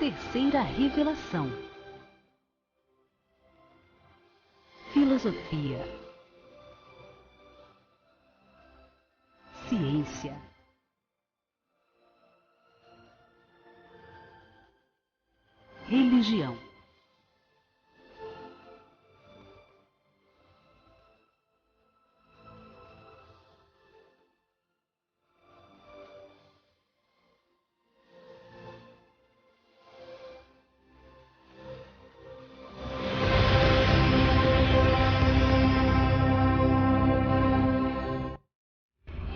Terceira revelação. Filosofia. Ciência. Religião.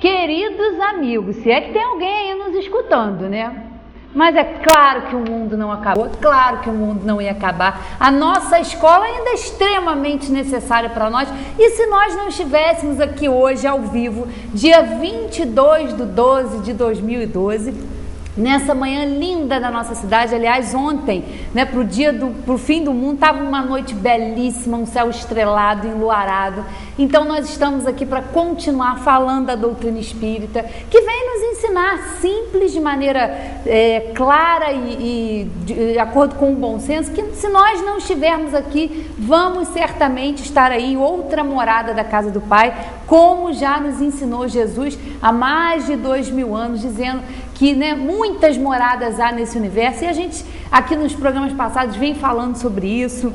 Queridos amigos, se é que tem alguém aí nos escutando, né? Mas é claro que o mundo não acabou, é claro que o mundo não ia acabar. A nossa escola ainda é extremamente necessária para nós. E se nós não estivéssemos aqui hoje ao vivo, dia 22/12/2012, nessa manhã linda da nossa cidade, aliás, ontem, né, pro fim do mundo, estava uma noite belíssima, um céu estrelado, enluarado. Então nós estamos aqui para continuar falando da doutrina espírita, que vem nos ensinar simples, de maneira clara e de acordo com o bom senso, que se nós não estivermos aqui, vamos certamente estar aí em outra morada da casa do Pai, como já nos ensinou Jesus há mais de 2000 anos, dizendo que, né, muitas moradas há nesse universo, e a gente aqui nos programas passados vem falando sobre isso,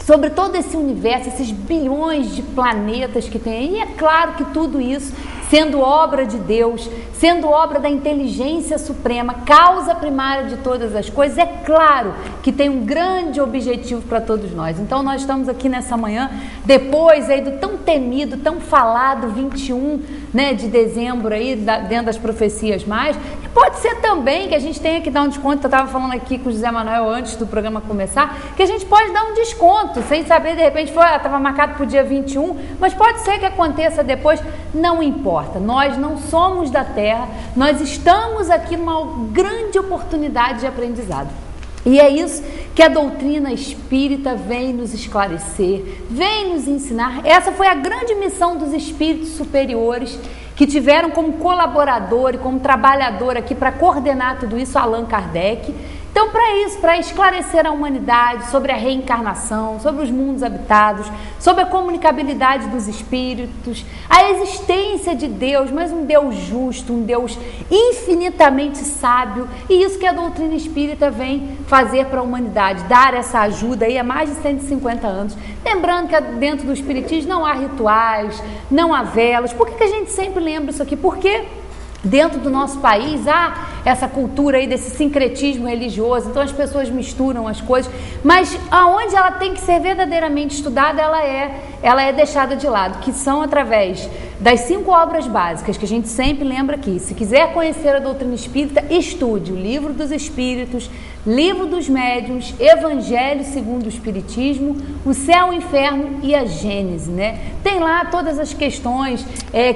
sobre todo esse universo, esses bilhões de planetas que tem, e é claro que tudo isso, sendo obra de Deus, sendo obra da inteligência suprema, causa primária de todas as coisas, é claro que tem um grande objetivo para todos nós. Então nós estamos aqui nessa manhã, depois aí do tão temido, tão falado 21, né, de dezembro aí, dentro das profecias mais, e pode ser também que a gente tenha que dar um desconto. Eu estava falando aqui com o José Manuel antes do programa começar, que a gente pode dar um desconto, sem saber, de repente estava marcado para o dia 21, mas pode ser que aconteça depois, não importa. Nós não somos da Terra, nós estamos aqui numa grande oportunidade de aprendizado. E é isso que a doutrina espírita vem nos esclarecer, vem nos ensinar. Essa foi a grande missão dos espíritos superiores, que tiveram como colaborador e como trabalhador aqui para coordenar tudo isso Allan Kardec. Então, para isso, para esclarecer a humanidade sobre a reencarnação, sobre os mundos habitados, sobre a comunicabilidade dos espíritos, a existência de Deus, mas um Deus justo, um Deus infinitamente sábio, e isso que a doutrina espírita vem fazer para a humanidade, dar essa ajuda aí há mais de 150 anos. Lembrando que dentro do espiritismo não há rituais, não há velas. Por que a gente sempre lembra isso aqui? Porque dentro do nosso país há essa cultura aí desse sincretismo religioso, então as pessoas misturam as coisas, mas aonde ela tem que ser verdadeiramente estudada, ela é deixada de lado, que são através das 5 obras básicas, que a gente sempre lembra aqui. Se quiser conhecer a doutrina espírita, estude o Livro dos Espíritos, Livro dos Médiuns, Evangelho segundo o Espiritismo, o Céu, o Inferno e a Gênese, né? Tem lá todas as questões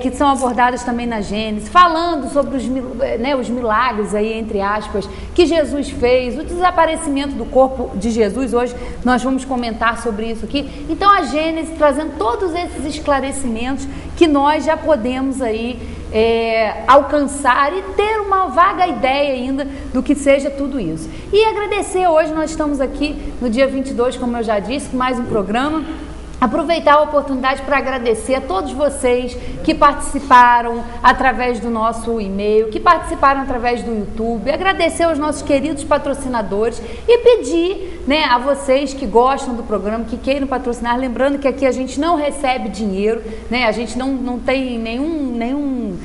que são abordadas também na Gênese, falando sobre os milagres aí, entre aspas, que Jesus fez, o desaparecimento do corpo de Jesus. Hoje nós vamos comentar sobre isso aqui. Então a Gênese trazendo todos esses esclarecimentos que nós já podemos aí alcançar e ter uma vaga ideia ainda do que seja tudo isso. E agradecer, hoje nós estamos aqui no dia 22, como eu já disse, mais um programa. Aproveitar a oportunidade para agradecer a todos vocês que participaram através do nosso e-mail, que participaram através do YouTube, agradecer aos nossos queridos patrocinadores e pedir, né, a vocês que gostam do programa, que queiram patrocinar, lembrando que aqui a gente não recebe dinheiro, né, a gente não tem nenhum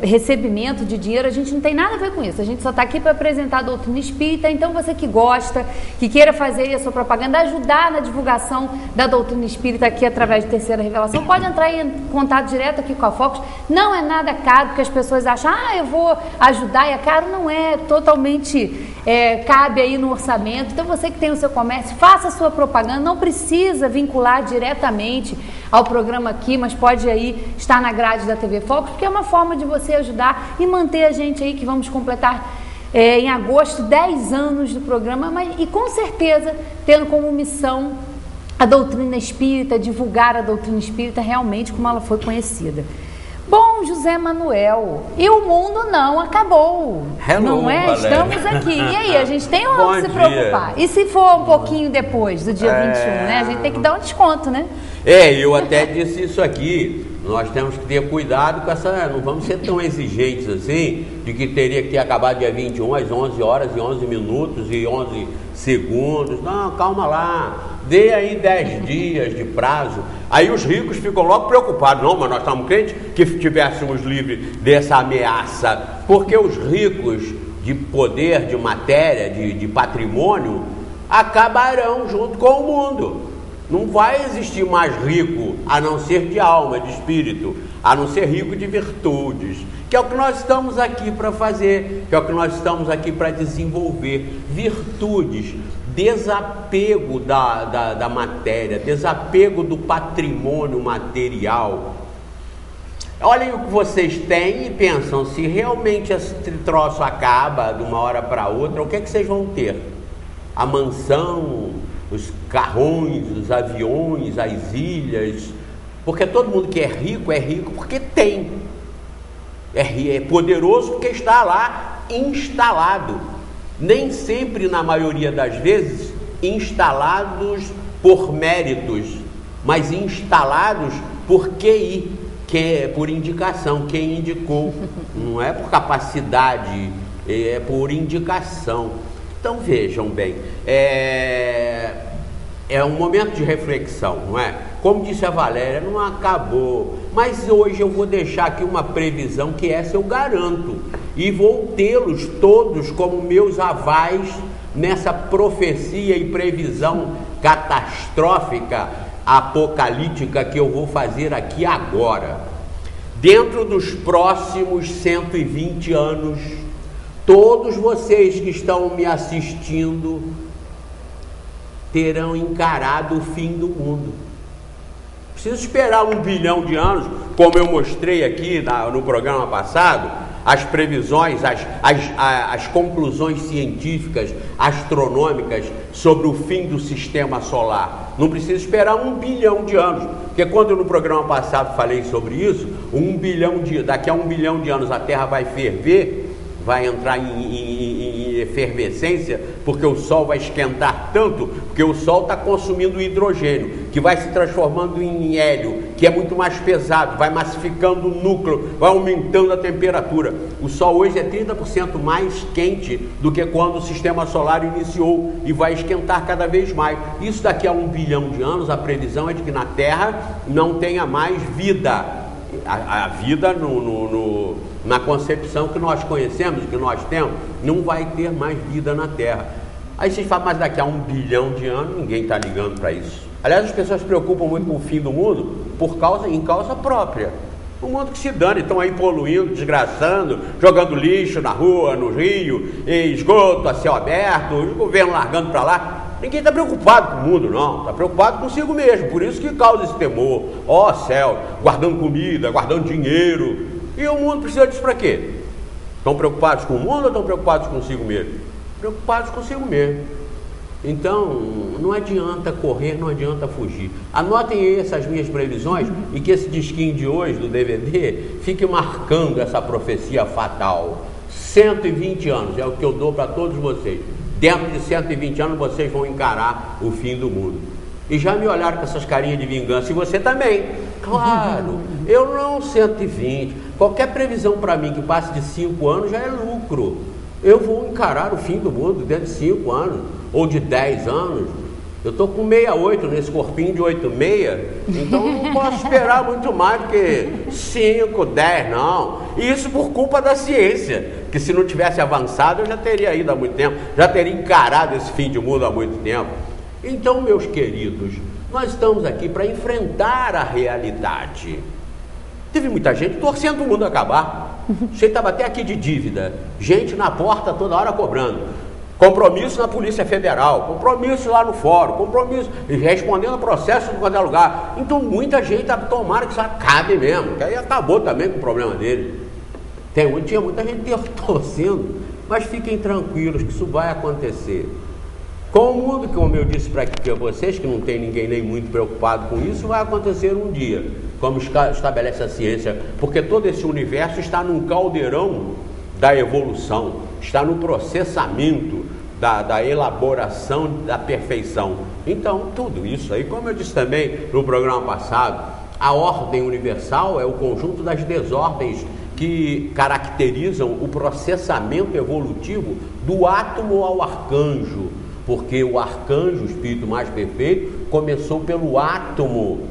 recebimento de dinheiro, a gente não tem nada a ver com isso, a gente só está aqui para apresentar a doutrina espírita. Então você que gosta, que queira fazer a sua propaganda, ajudar na divulgação da doutrina espírita aqui através de Terceira Revelação, pode entrar em contato direto aqui com a Focus. Não é nada caro, porque as pessoas acham, eu vou ajudar, e é caro. Não é, totalmente cabe aí no orçamento. Então você que tem o seu comércio, faça a sua propaganda, não precisa vincular diretamente ao programa aqui, mas pode aí estar na grade da TV Focus, porque é uma forma de você ajudar e manter a gente aí, que vamos completar em agosto 10 anos do programa, e com certeza tendo como missão a doutrina espírita, divulgar a doutrina espírita realmente como ela foi conhecida. Bom, São José Manuel. E o mundo não acabou. Hello, não é? Valéria. Estamos aqui. E aí, a gente tem ou não Bom que se dia. preocupar? E se for um pouquinho depois do dia 21, né? A gente tem que dar um desconto, né? Eu até disse isso aqui. Nós temos que ter cuidado com essa... Não vamos ser tão exigentes assim, de que teria que ter acabado dia 21 às 11 horas e 11 minutos e 11 segundos. Não, calma lá. Dê aí 10 dias de prazo. Aí os ricos ficam logo preocupados. Não, mas nós estamos crentes que estivéssemos livres dessa ameaça. Porque os ricos de poder, de matéria, de patrimônio, acabarão junto com o mundo. Não vai existir mais rico a não ser de alma, de espírito, a não ser rico de virtudes, que é o que nós estamos aqui para fazer, que é o que nós estamos aqui para desenvolver. Virtudes, desapego da matéria, desapego do patrimônio material. Olhem o que vocês têm e pensam, se realmente esse troço acaba de uma hora para outra, o que é que vocês vão ter? A mansão, os carrões, os aviões, as ilhas, porque todo mundo que é rico porque tem, é poderoso porque está lá instalado, nem sempre, na maioria das vezes, instalados por méritos, mas instalados por QI, que é por indicação, quem indicou, não é por capacidade, é por indicação. Então vejam bem, é um momento de reflexão, não é? Como disse a Valéria, não acabou, mas hoje eu vou deixar aqui uma previsão que essa eu garanto, e vou tê-los todos como meus avais nessa profecia e previsão catastrófica, apocalíptica que eu vou fazer aqui agora. Dentro dos próximos 120 anos, todos vocês que estão me assistindo terão encarado o fim do mundo. Precisa esperar 1 bilhão de anos, como eu mostrei aqui no programa passado, as previsões, as conclusões científicas, astronômicas sobre o fim do sistema solar. Não precisa esperar 1 bilhão de anos, porque quando no programa passado falei sobre isso, daqui a 1 bilhão de anos a Terra vai ferver, vai entrar em efervescência, porque o Sol vai esquentar tanto, porque o Sol está consumindo hidrogênio, que vai se transformando em hélio, que é muito mais pesado, vai massificando o núcleo, vai aumentando a temperatura. O Sol hoje é 30% mais quente do que quando o sistema solar iniciou, e vai esquentar cada vez mais. Isso daqui a 1 bilhão de anos, a previsão é de que na Terra não tenha mais vida. A vida na concepção que nós conhecemos, que nós temos, não vai ter mais vida na Terra. Aí vocês falam, mas daqui a 1 bilhão de anos ninguém está ligando para isso. Aliás, as pessoas se preocupam muito com o fim do mundo em causa própria. O mundo que se dane, estão aí poluindo, desgraçando, jogando lixo na rua, no rio, esgoto a céu aberto, o governo largando para lá. Ninguém está preocupado com o mundo, não. Está preocupado consigo mesmo. Por isso que causa esse temor. Ó céu, guardando comida, guardando dinheiro. E o mundo precisa disso para quê? Estão preocupados com o mundo ou estão preocupados consigo mesmo? Preocupados consigo mesmo. Então, não adianta correr, não adianta fugir. Anotem aí essas minhas previsões e que esse disquinho de hoje, do DVD, fique marcando essa profecia fatal. 120 anos é o que eu dou para todos vocês. Dentro de 120 anos vocês vão encarar o fim do mundo. E já me olharam com essas carinhas de vingança, e você também. Claro, eu não 120. Qualquer previsão para mim que passe de 5 anos já é lucro. Eu vou encarar o fim do mundo dentro de 5 anos, ou de 10 anos. Eu estou com 68 nesse corpinho de 86, então não posso esperar muito mais do que 5, 10, não. E isso por culpa da ciência, que se não tivesse avançado eu já teria ido há muito tempo, já teria encarado esse fim de mundo há muito tempo. Então, meus queridos, nós estamos aqui para enfrentar a realidade. Teve muita gente torcendo o mundo acabar. Você estava até aqui de dívida, gente na porta toda hora cobrando. Compromisso na Polícia Federal, compromisso lá no fórum, compromisso respondendo a processo de qualquer lugar. Então muita gente tomara que isso acabe mesmo, que aí acabou também com o problema dele. Tinha muita gente torcendo, mas fiquem tranquilos que isso vai acontecer. Com o mundo, como eu disse para vocês, que não tem ninguém nem muito preocupado com isso, vai acontecer um dia. como estabelece a ciência, porque todo esse universo está num caldeirão da evolução, está no processamento da elaboração da perfeição. Então, tudo isso aí, como eu disse também no programa passado, a ordem universal é o conjunto das desordens que caracterizam o processamento evolutivo do átomo ao arcanjo, porque o arcanjo, o espírito mais perfeito, começou pelo átomo.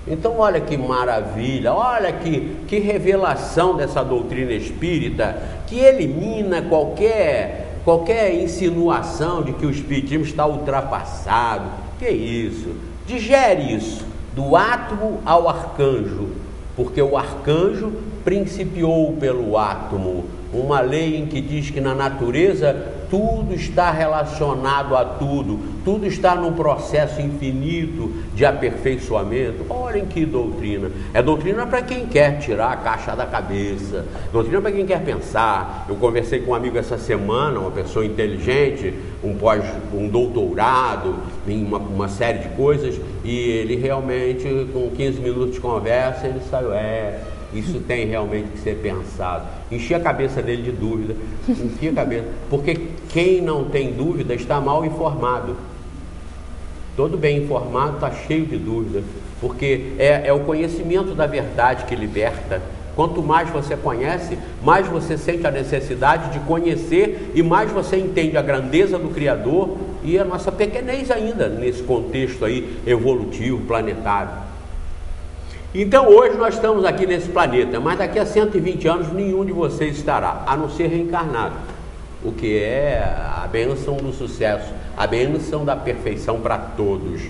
Então olha que maravilha, olha que revelação dessa doutrina espírita, que elimina qualquer insinuação de que o espiritismo está ultrapassado. Que isso? Digere isso, do átomo ao arcanjo, porque o arcanjo principiou pelo átomo, uma lei em que diz que na natureza tudo está relacionado a tudo, tudo está num processo infinito de aperfeiçoamento. Olhem que doutrina, é doutrina para quem quer tirar a caixa da cabeça, doutrina para quem quer pensar. Eu conversei com um amigo essa semana, uma pessoa inteligente, um doutorado em uma série de coisas, e ele realmente, com 15 minutos de conversa, ele saiu, isso tem realmente que ser pensado. Enchi a cabeça dele de dúvida, enchi a cabeça, porque quem não tem dúvida está mal informado. Todo bem informado está cheio de dúvida, porque é o conhecimento da verdade que liberta. Quanto mais você conhece, mais você sente a necessidade de conhecer e mais você entende a grandeza do Criador e a nossa pequenez ainda nesse contexto aí evolutivo, planetário. Então hoje nós estamos aqui nesse planeta, mas daqui a 120 anos nenhum de vocês estará, a não ser reencarnado, o que é a bênção do sucesso, a bênção da perfeição para todos.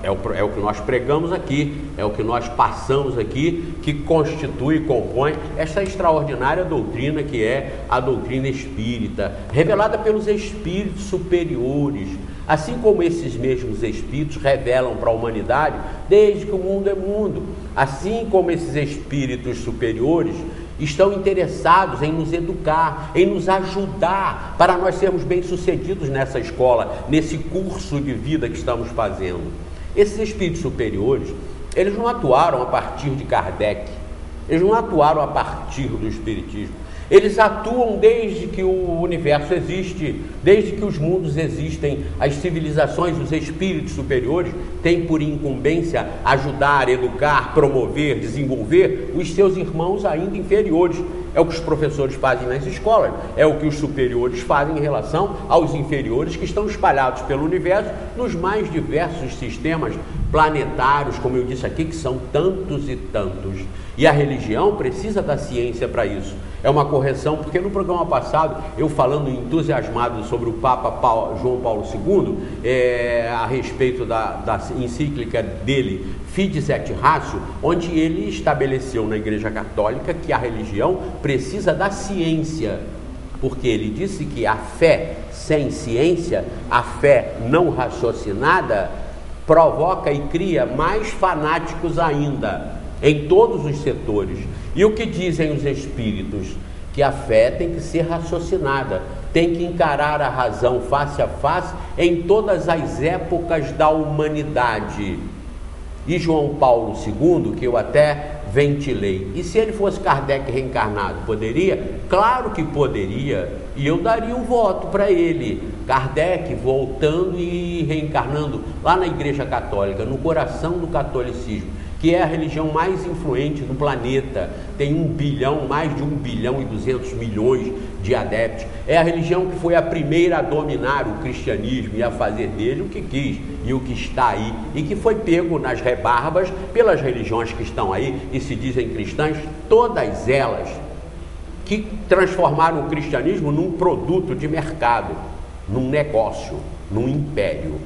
É o que nós pregamos aqui, é o que nós passamos aqui, que constitui e compõe essa extraordinária doutrina que é a doutrina espírita, revelada pelos espíritos superiores, assim como esses mesmos espíritos revelam para a humanidade desde que o mundo é mundo, assim como esses espíritos superiores estão interessados em nos educar, em nos ajudar para nós sermos bem-sucedidos nessa escola, nesse curso de vida que estamos fazendo. Esses espíritos superiores, eles não atuaram a partir de Kardec, eles não atuaram a partir do espiritismo. Eles atuam desde que o universo existe, desde que os mundos existem. As civilizações, os espíritos superiores têm por incumbência ajudar, educar, promover, desenvolver os seus irmãos ainda inferiores. É o que os professores fazem nas escolas, é o que os superiores fazem em relação aos inferiores que estão espalhados pelo universo nos mais diversos sistemas planetários, como eu disse aqui, que são tantos e tantos. E a religião precisa da ciência para isso. É uma correção, porque no programa passado, eu falando entusiasmado sobre o Papa João Paulo II, a respeito da encíclica dele, Fides et Ratio, onde ele estabeleceu na Igreja Católica que a religião precisa da ciência, porque ele disse que a fé sem ciência, a fé não raciocinada, provoca e cria mais fanáticos ainda, em todos os setores. E o que dizem os espíritos? Que a fé tem que ser raciocinada, tem que encarar a razão face a face em todas as épocas da humanidade. E João Paulo II, que eu até ventilei, e se ele fosse Kardec reencarnado, poderia? Claro que poderia, e eu daria um voto para ele, Kardec voltando e reencarnando lá na Igreja Católica, no coração do catolicismo, que é a religião mais influente do planeta, tem mais de 1 bilhão e 200 milhões de adeptos, é a religião que foi a primeira a dominar o cristianismo e a fazer dele o que quis e o que está aí, e que foi pego nas rebarbas pelas religiões que estão aí e se dizem cristãs, todas elas que transformaram o cristianismo num produto de mercado, num negócio, num império.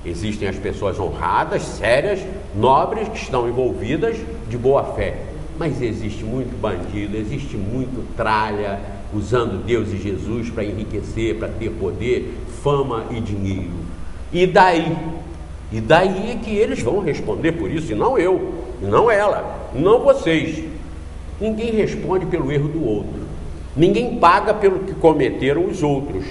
Existem as pessoas honradas, sérias, nobres, que estão envolvidas de boa fé. Mas existe muito bandido, existe muito tralha, usando Deus e Jesus para enriquecer, para ter poder, fama e dinheiro. E daí é que eles vão responder por isso, e não eu, e não ela, não vocês. Ninguém responde pelo erro do outro. Ninguém paga pelo que cometeram os outros.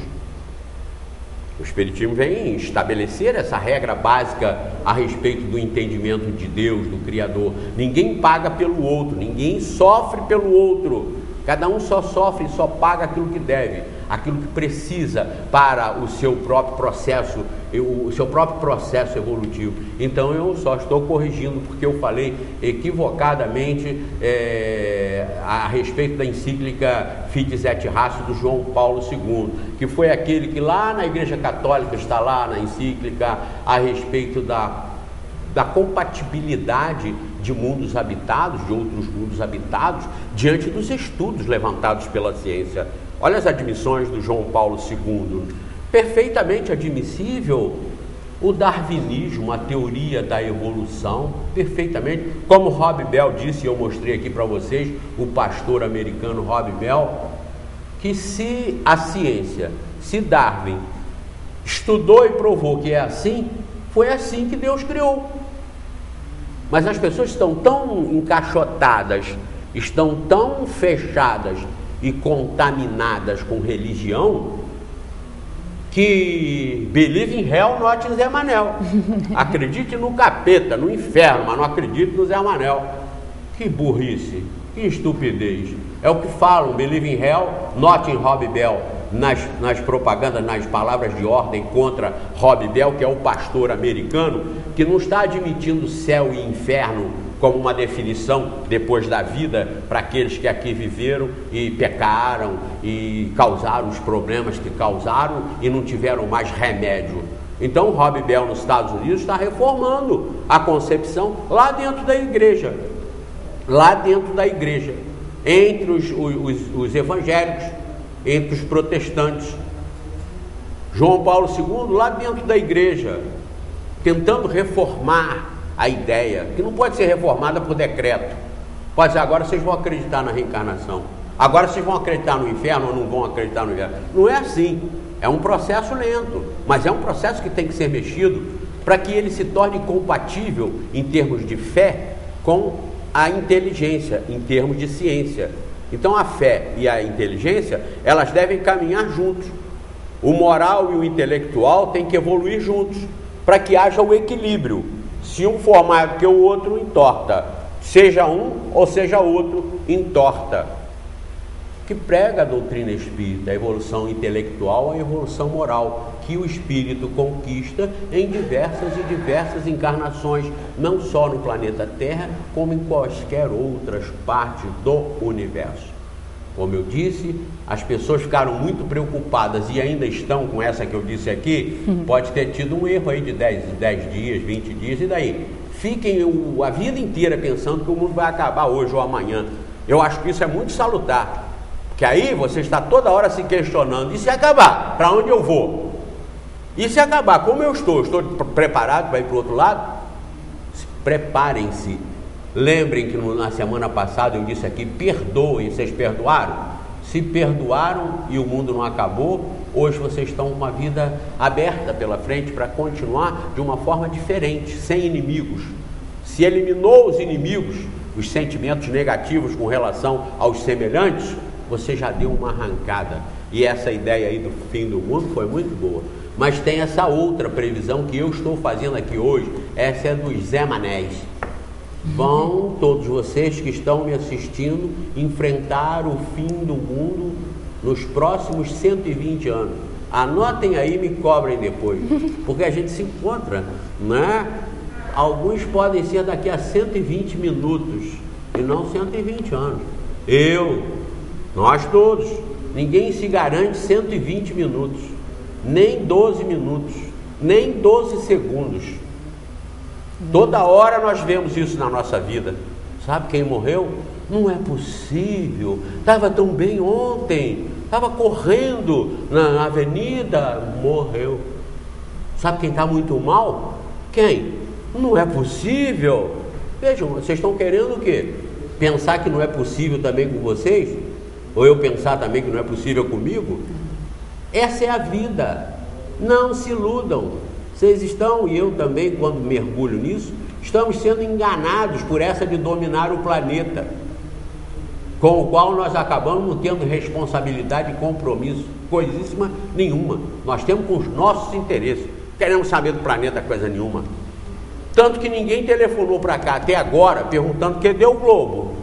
O Espiritismo vem estabelecer essa regra básica a respeito do entendimento de Deus, do Criador. Ninguém paga pelo outro, ninguém sofre pelo outro. Cada um só sofre e só paga aquilo que deve, aquilo que precisa para o seu próprio processo, evolutivo. Então eu só estou corrigindo porque eu falei equivocadamente a respeito da encíclica Fides et Ratio do João Paulo II, que foi aquele que lá na Igreja Católica está lá na encíclica a respeito da compatibilidade de mundos habitados, de outros mundos habitados, diante dos estudos levantados pela ciência. Olha as admissões do João Paulo II. Perfeitamente admissível o darwinismo, a teoria da evolução, perfeitamente, como Rob Bell disse, e eu mostrei aqui para vocês, o pastor americano Rob Bell, que se a ciência, se Darwin estudou e provou que é assim, foi assim que Deus criou. Mas as pessoas estão tão encaixotadas, estão tão fechadas e contaminadas com religião, que believe in hell, not in Zé Manel. Acredite no capeta, no inferno, mas não acredite no Zé Manel. Que burrice, que estupidez. É o que falam, believe in hell, not in Rob Bell, nas propagandas, nas palavras de ordem contra Rob Bell, que é o pastor americano, que não está admitindo céu e inferno como uma definição depois da vida para aqueles que aqui viveram e pecaram e causaram os problemas que causaram e não tiveram mais remédio. Então Rob Bell nos Estados Unidos está reformando a concepção lá dentro da igreja, entre os evangélicos, entre os protestantes. João Paulo II lá dentro da igreja, tentando reformar a ideia, que não pode ser reformada por decreto. Pode dizer, agora vocês vão acreditar na reencarnação, agora vocês vão acreditar no inferno ou não vão acreditar no inferno. Não é assim, é um processo lento, mas é um processo que tem que ser mexido para que ele se torne compatível em termos de fé com a inteligência, em termos de ciência. Então a fé e a inteligência, elas devem caminhar juntos. O moral e o intelectual têm que evoluir juntos, para que haja o equilíbrio. Se um for mais do que o outro, entorta. Seja um ou seja outro, entorta. Que prega a doutrina espírita, a evolução intelectual, a evolução moral, que o espírito conquista em diversas encarnações, não só no planeta Terra, como em quaisquer outras partes do universo. Como eu disse, as pessoas ficaram muito preocupadas e ainda estão com essa que eu disse aqui, pode ter tido um erro aí de 10 dias, 20 dias, e daí? Fiquem a vida inteira pensando que o mundo vai acabar hoje ou amanhã. Eu acho que isso é muito salutar, porque aí você está toda hora se questionando, e se acabar? Para onde eu vou? E se acabar? Como eu estou? Estou preparado para ir para o outro lado? Preparem-se. Lembrem que na semana passada eu disse aqui, perdoem, vocês perdoaram? Se perdoaram e o mundo não acabou, hoje vocês estão com uma vida aberta pela frente para continuar de uma forma diferente, sem inimigos. Se eliminou os inimigos, os sentimentos negativos com relação aos semelhantes, você já deu uma arrancada. E essa ideia aí do fim do mundo foi muito boa. Mas tem essa outra previsão que eu estou fazendo aqui hoje, essa é dos Zé Manés. Vão todos vocês que estão me assistindo enfrentar o fim do mundo nos próximos 120 anos. Anotem aí e me cobrem depois, porque a gente se encontra, né? Alguns podem ser daqui a 120 minutos e não 120 anos. Nós todos, ninguém se garante 120 minutos, nem 12 minutos, nem 12 segundos. Toda hora nós vemos isso na nossa vida. Sabe quem morreu? Não é possível, estava tão bem ontem, estava correndo na avenida, morreu. Sabe quem está muito mal? Quem? Não é possível. Vejam, vocês estão querendo o quê? Pensar que não é possível também com vocês? Ou eu pensar também que não é possível comigo? Essa é a vida. Não se iludam. Vocês estão, e eu também, quando mergulho nisso, estamos sendo enganados por essa de dominar o planeta. com o qual nós acabamos não tendo responsabilidade e compromisso, coisíssima nenhuma. Nós temos com os nossos interesses, queremos saber do planeta coisa nenhuma. Tanto que ninguém telefonou para cá até agora perguntando cadê o Globo.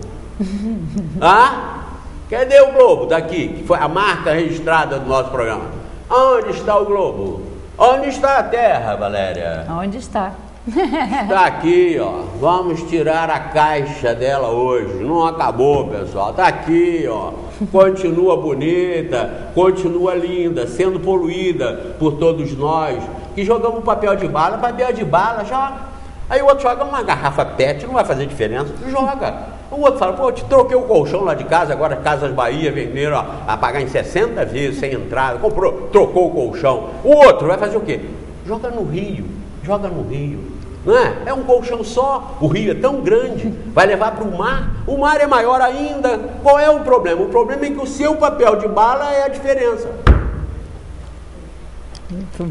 Cadê o Globo daqui, que foi a marca registrada do nosso programa? Onde está o Globo? Onde está a Terra, Valéria? Onde está? Está aqui, ó. Vamos tirar a caixa dela hoje. Não acabou, pessoal. Está aqui, ó. Continua bonita, continua linda, sendo poluída por todos nós. Que jogamos papel de bala joga. Aí o outro joga uma garrafa PET, não vai fazer diferença. Joga. O outro fala, pô, te troquei o colchão lá de casa, agora Casas Bahia venderam a pagar em 60 vezes sem entrada, trocou o colchão. O outro vai fazer o quê? Joga no rio. Não é? É um colchão só, o rio é tão grande, vai levar para o mar é maior ainda. Qual é o problema? O problema é que o seu papel de bala é a diferença.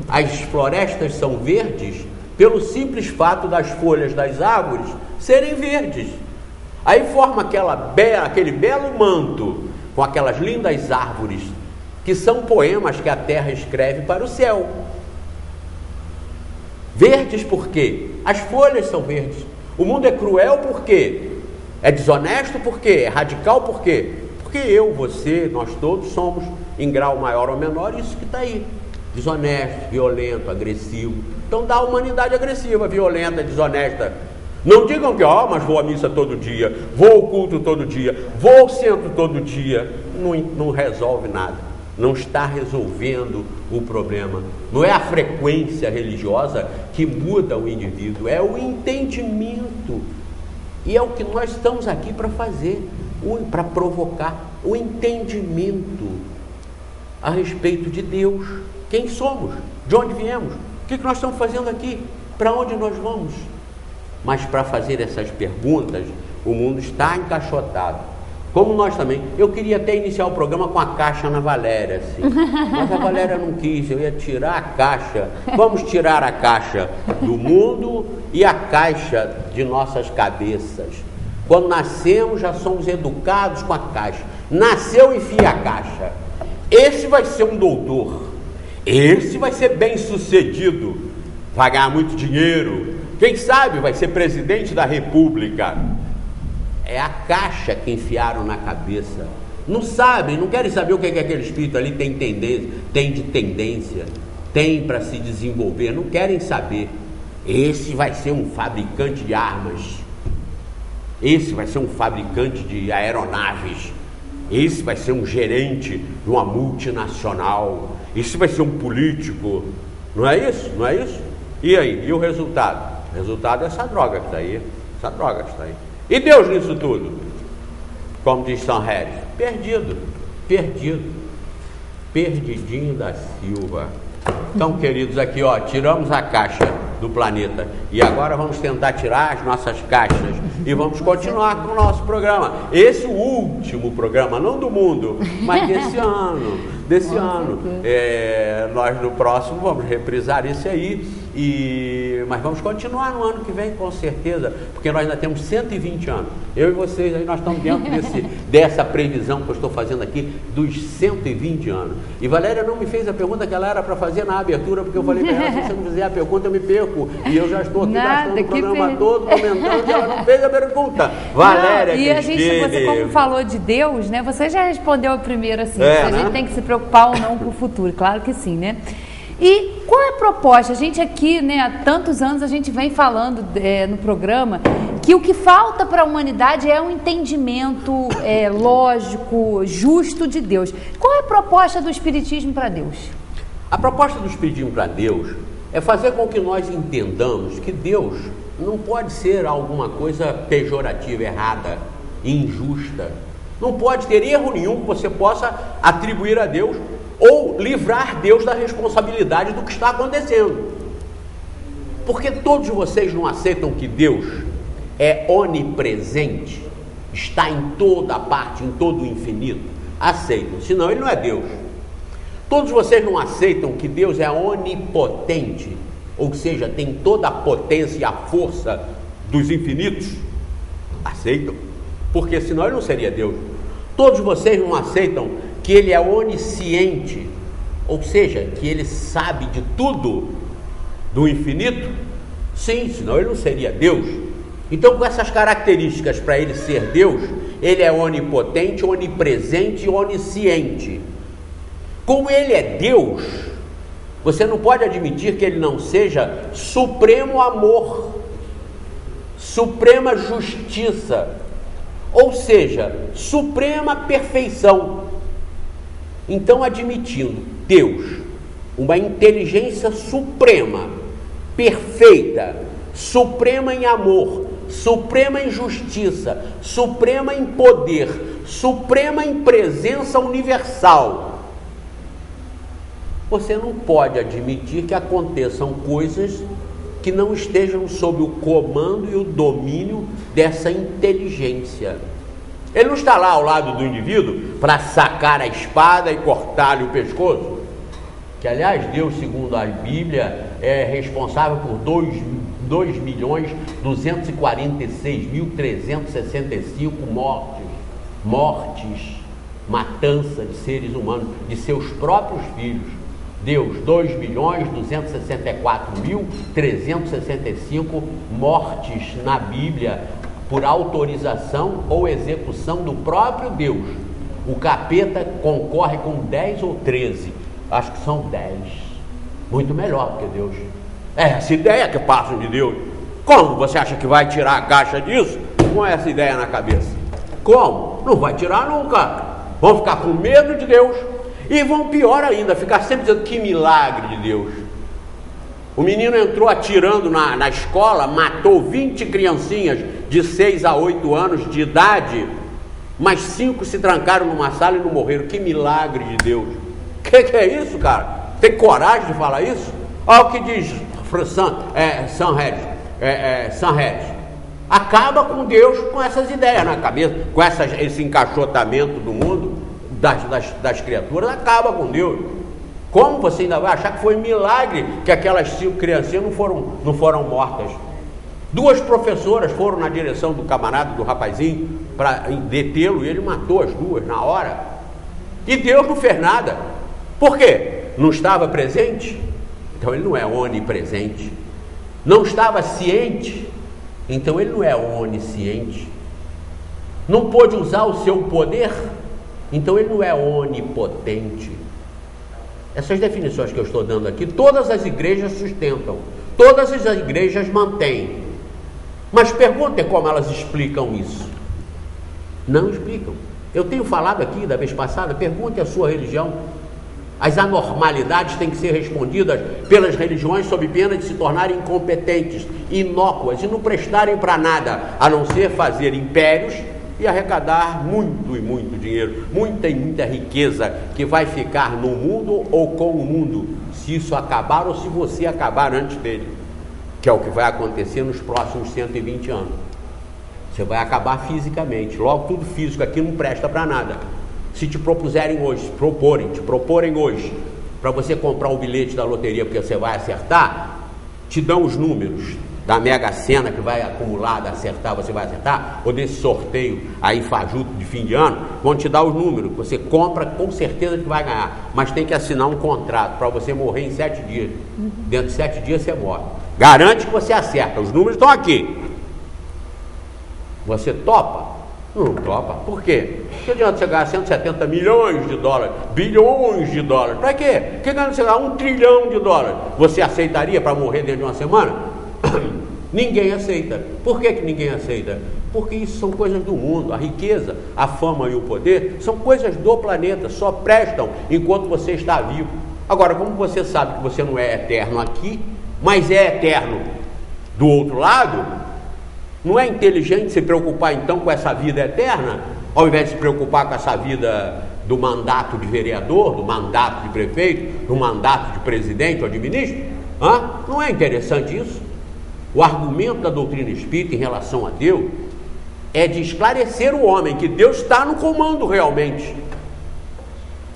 As florestas são verdes pelo simples fato das folhas das árvores serem verdes. Aí forma aquele belo manto com aquelas lindas árvores, que são poemas que a terra escreve para o céu. Verdes por quê? As folhas são verdes. O mundo é cruel por quê? É desonesto por quê? É radical por quê? Porque eu, você, nós todos somos, em grau maior ou menor, isso que está aí. Desonesto, violento, agressivo. Então dá a humanidade agressiva, violenta, desonesta. Não digam que, mas vou à missa todo dia, vou ao culto todo dia, vou ao centro todo dia. Não resolve nada. Não está resolvendo o problema. Não é a frequência religiosa que muda o indivíduo, é o entendimento. E é o que nós estamos aqui para fazer, para provocar o entendimento a respeito de Deus. Quem somos? De onde viemos? O que nós estamos fazendo aqui? Para onde nós vamos? Mas para fazer essas perguntas, o mundo está encaixotado. Como nós também. Eu queria até iniciar o programa com a caixa na Valéria, assim. Mas a Valéria não quis, eu ia tirar a caixa. Vamos tirar a caixa do mundo e a caixa de nossas cabeças. Quando nascemos, já somos educados com a caixa. Nasceu, enfia a caixa. Esse vai ser um doutor. Esse vai ser bem sucedido. Vai ganhar muito dinheiro. Quem sabe vai ser presidente da República. É a caixa que enfiaram na cabeça. Não sabem, não querem saber o que é que aquele espírito ali tem de tendência, tem para se desenvolver, não querem saber. Esse vai ser um fabricante de armas, esse vai ser um fabricante de aeronaves, esse vai ser um gerente de uma multinacional, esse vai ser um político. Não é isso? Não é isso? E aí? E o resultado? O resultado é essa droga que está aí. Essa droga que está aí. E Deus nisso tudo? Como diz São Regis, perdidinho da Silva. Então, queridos, aqui tiramos a caixa do planeta e agora vamos tentar tirar as nossas caixas e vamos continuar com o nosso programa. Esse é o último programa, não do mundo, mas desse ano. Nós no próximo vamos reprisar esse aí. Mas vamos continuar no ano que vem, com certeza, porque nós ainda temos 120 anos. Eu e vocês aí, nós estamos dentro dessa previsão que eu estou fazendo aqui, dos 120 anos. E Valéria não me fez a pergunta que ela era para fazer na abertura, porque eu falei para ela, se você não fizer a pergunta, eu me perco. E eu já estou aqui gastando o programa todo, comentando, e ela não fez a pergunta. Valéria, e você, como falou de Deus, né? Você já respondeu primeiro assim, se a gente tem que se preocupar ou não com o futuro. Claro que sim, né? E qual é a proposta? A gente aqui, né, há tantos anos a gente vem falando no programa que o que falta para a humanidade é um entendimento lógico, justo de Deus. Qual é a proposta do Espiritismo para Deus? A proposta do Espiritismo para Deus é fazer com que nós entendamos que Deus não pode ser alguma coisa pejorativa, errada, injusta. Não pode ter erro nenhum que você possa atribuir a Deus ou livrar Deus da responsabilidade do que está acontecendo. Porque todos vocês não aceitam que Deus é onipresente, está em toda a parte, em todo o infinito? Aceitam, senão ele não é Deus. Todos vocês não aceitam que Deus é onipotente, ou seja, tem toda a potência e a força dos infinitos? Aceitam, porque senão ele não seria Deus. Todos vocês não aceitam que ele é onisciente, ou seja, que ele sabe de tudo do infinito? Sim, senão ele não seria Deus. Então, com essas características, para ele ser Deus, ele é onipotente, onipresente e onisciente. Como ele é Deus, você não pode admitir que ele não seja supremo amor, suprema justiça, ou seja, suprema perfeição. Então, admitindo Deus, uma inteligência suprema, perfeita, suprema em amor, suprema em justiça, suprema em poder, suprema em presença universal, você não pode admitir que aconteçam coisas que não estejam sob o comando e o domínio dessa inteligência. Ele não está lá ao lado do indivíduo para sacar a espada e cortar-lhe o pescoço, que aliás Deus, segundo a Bíblia, é responsável por 2.246.365 mortes, matança de seres humanos, de seus próprios filhos. Deus, 2.264.365 mortes na Bíblia, por autorização ou execução do próprio Deus. O capeta concorre com 10 ou 13, acho que são 10, muito melhor do que Deus. É essa ideia que passam de Deus. Como você acha que vai tirar a caixa disso com essa ideia na cabeça? Como? Não vai tirar nunca. Vão ficar com medo de Deus e vão, pior ainda, ficar sempre dizendo que milagre de Deus. O menino entrou atirando na escola, matou 20 criancinhas de 6 a 8 anos de idade, mas 5 se trancaram numa sala e não morreram. Que milagre de Deus. Que é isso, cara? Tem coragem de falar isso? Olha o que diz Sanhedrin. Acaba com Deus com essas ideias na cabeça, com esse encaixotamento do mundo, das criaturas, acaba com Deus. Como você ainda vai achar que foi um milagre que aquelas 5 criancinhas não foram mortas? 2 professoras foram na direção do camarada, do rapazinho, para detê-lo, e ele matou as 2 na hora. E Deus não fez nada. Por quê? Não estava presente? Então ele não é onipresente. Não estava ciente? Então ele não é onisciente. Não pôde usar o seu poder? Então ele não é onipotente. Essas definições que eu estou dando aqui, todas as igrejas sustentam, todas as igrejas mantêm. Mas perguntem como elas explicam isso. Não explicam. Eu tenho falado aqui da vez passada, pergunte a sua religião. As anormalidades têm que ser respondidas pelas religiões sob pena de se tornarem incompetentes, inócuas e não prestarem para nada, a não ser fazer impérios e arrecadar muito e muito dinheiro, muita e muita riqueza que vai ficar no mundo ou com o mundo, se isso acabar ou se você acabar antes dele, que é o que vai acontecer nos próximos 120 anos. Você vai acabar fisicamente, logo tudo físico aqui não presta para nada. Se te propuserem hoje, te proporem hoje, para você comprar um bilhete da loteria porque você vai acertar, te dão os números da Mega Sena que vai acumular, acertar, você vai acertar, ou desse sorteio aí fajuto de fim de ano, vão te dar os números, você compra com certeza que vai ganhar, mas tem que assinar um contrato para você morrer em 7 dias. Dentro de 7 dias você morre. Garante que você acerta, os números estão aqui. Você topa? Não topa. Por quê? Que adianta você ganhar 170 milhões de dólares, bilhões de dólares? Para quê? Que adianta você ganhar 1 trilhão de dólares? Você aceitaria para morrer dentro de uma semana? Ninguém aceita. Por que ninguém aceita? Porque isso são coisas do mundo. A riqueza, a fama e o poder são coisas do planeta, só prestam enquanto você está vivo. Agora, como você sabe que você não é eterno aqui, mas é eterno do outro lado, não é inteligente se preocupar então com essa vida eterna, ao invés de se preocupar com essa vida do mandato de vereador, do mandato de prefeito, do mandato de presidente ou de ministro? Não é interessante isso? O argumento da doutrina espírita em relação a Deus é de esclarecer o homem que Deus está no comando realmente.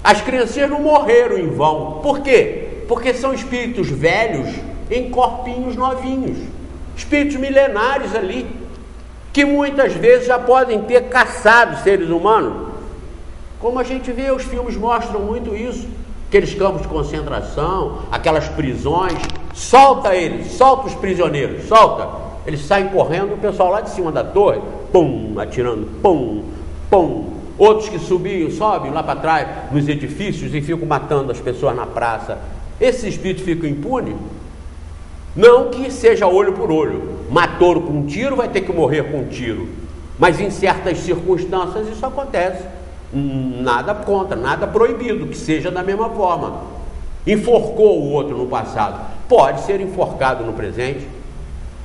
As criancinhas não morreram em vão. Por quê? Porque são espíritos velhos em corpinhos novinhos. Espíritos milenares ali, que muitas vezes já podem ter caçado seres humanos Como a gente vê, os filmes mostram muito isso, aqueles campos de concentração, aquelas prisões, solta eles, solta os prisioneiros, solta, eles saem correndo, o pessoal lá de cima da torre, pum, atirando, pum, pum, outros que subiam, sobem lá para trás, nos edifícios e ficam matando as pessoas na praça. Esses espíritos ficam impunes? Não que seja olho por olho, matou com um tiro, vai ter que morrer com um tiro, mas em certas circunstâncias isso acontece. Nada contra, nada proibido, que seja da mesma forma. Enforcou o outro no passado, pode ser enforcado no presente.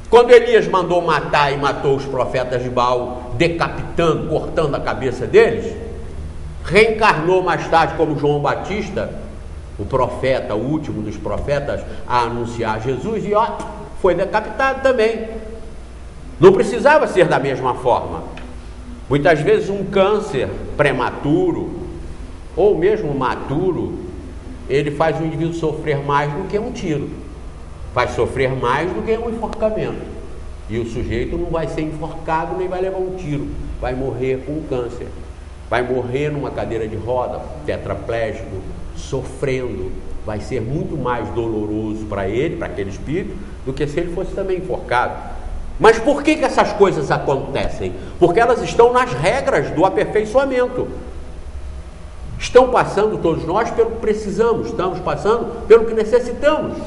Quando Elias mandou matar e matou os profetas de Baal, decapitando, cortando a cabeça deles, reencarnou mais tarde como João Batista, o profeta, o último dos profetas a anunciar Jesus, e foi decapitado também. Não precisava ser da mesma forma. Muitas vezes um câncer prematuro, ou mesmo maturo, ele faz o indivíduo sofrer mais do que um tiro, vai sofrer mais do que um enforcamento, e o sujeito não vai ser enforcado nem vai levar um tiro, vai morrer com câncer, vai morrer numa cadeira de roda, tetraplégico, sofrendo, vai ser muito mais doloroso para ele, para aquele espírito, do que se ele fosse também enforcado. Mas por que essas coisas acontecem? Porque elas estão nas regras do aperfeiçoamento. Estão passando todos nós pelo que precisamos, estamos passando pelo que necessitamos.